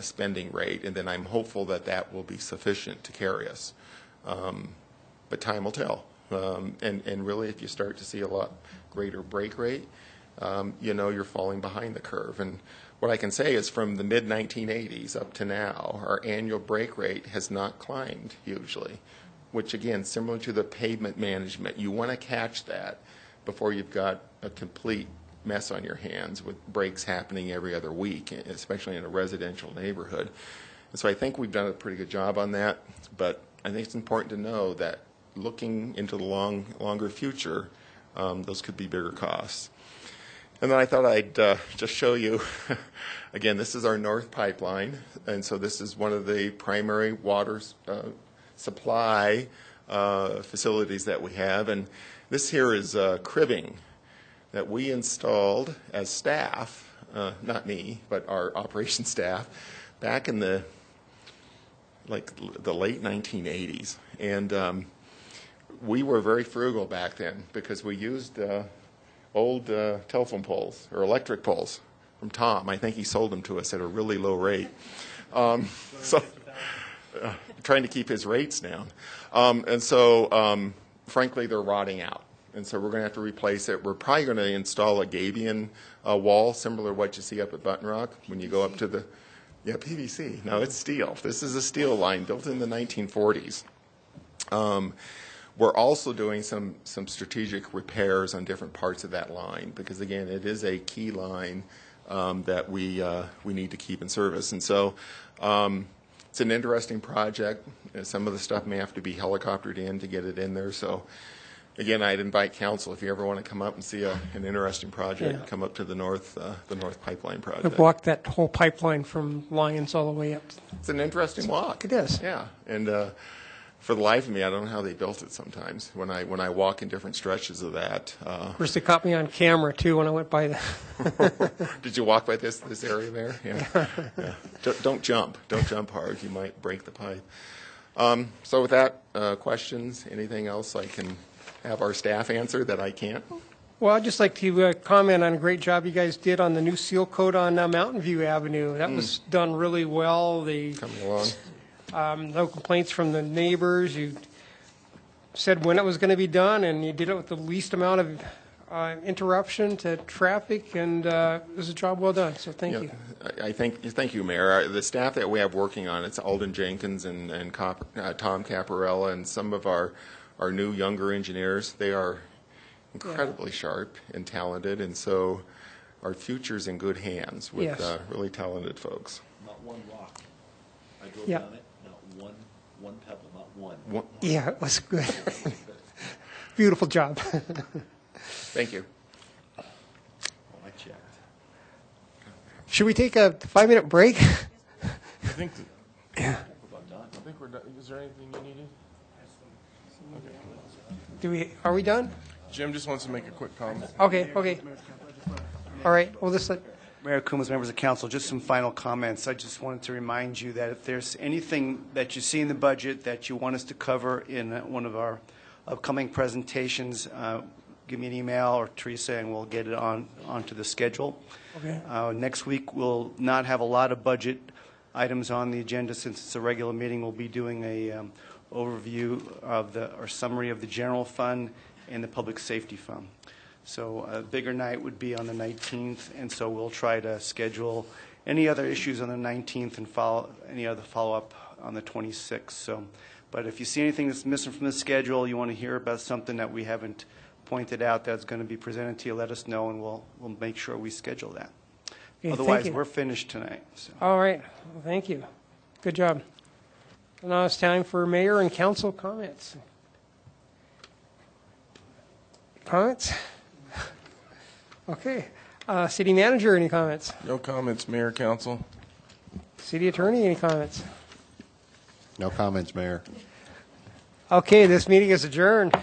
spending rate, and then I'm hopeful that that will be sufficient to carry us. But time will tell. And really, if you start to see a lot greater break rate, you know you're falling behind the curve. And what I can say is from the mid-1980s up to now, our annual break rate has not climbed hugely, which, again, similar to the pavement management, you want to catch that before you've got a complete mess on your hands with breaks happening every other week, especially in a residential neighborhood. And so I think we've done a pretty good job on that, but I think it's important to know that looking into the longer future, those could be bigger costs. And then I thought I'd just show you, again, this is our north pipeline, and so this is one of the primary water supply facilities that we have. And this here is cribbing that we installed as staff, not me, but our operations staff, back in the late 1980s. And we were very frugal back then because we used old telephone poles or electric poles from Tom. I think he sold them to us at a really low rate. Trying to keep his rates down. Frankly, they're rotting out. And so we're going to have to replace it. We're probably going to install a gabion wall, similar to what you see up at Button Rock when you go up to the, PVC. No, it's steel. This is a steel line built in the 1940s. We're also doing some strategic repairs on different parts of that line because, again, it is a key line that we need to keep in service. And so it's an interesting project. Some of the stuff may have to be helicoptered in to get it in there. So, again, I'd invite council, if you ever want to come up and see an interesting project, come up to the North Pipeline project. I've walked that whole pipeline from Lyons all the way up. It's an interesting walk. It is. Yeah. And for the life of me, I don't know how they built it sometimes. When I walk in different stretches of that. Of course, they caught me on camera, too, when I went by the... Did you walk by this area there? Yeah. Yeah. Don't jump. Don't jump hard. You might break the pipe. So with that, questions, anything else I can have our staff answer that I can't? Well, I'd just like to comment on a great job you guys did on the new seal coat on Mountain View Avenue. That was done really well. Coming along. No complaints from the neighbors. You said when it was going to be done, and you did it with the least amount of interruption to traffic, and it was a job well done. So thank you. Thank you, Mayor. The staff that we have working on it's Alden Jenkins and Tom Caparella and some of our new younger engineers. They are incredibly sharp and talented, and so our future's in good hands with really talented folks. Not one rock. I drove down it. One pebble, not one. Yeah, it was good. Beautiful job. Thank you. Oh, I checked. Should we take a 5-minute break? I think we're done. Is there anything you needed? Are we done? Jim just wants to make a quick comment. Okay. All right, we'll just let... Mayor Coombs, members of council, just some final comments. I just wanted to remind you that if there's anything that you see in the budget that you want us to cover in one of our upcoming presentations, give me an email or Teresa and we'll get it onto the schedule. Okay. Next week we'll not have a lot of budget items on the agenda since it's a regular meeting. We'll be doing a overview of or summary of the general fund and the public safety fund. So a bigger night would be on the 19th, and so we'll try to schedule any other issues on the 19th and any other follow-up on the 26th. So, but if you see anything that's missing from the schedule, you want to hear about something that we haven't pointed out that's going to be presented to you, let us know, and we'll make sure we schedule that. Okay, otherwise, we're finished tonight. So. All right. Well, thank you. Good job. Now it's time for mayor and council comments. Comments? Okay. City manager, any comments? No comments, Mayor, Council. City attorney, any comments? No comments, Mayor. Okay, this meeting is adjourned.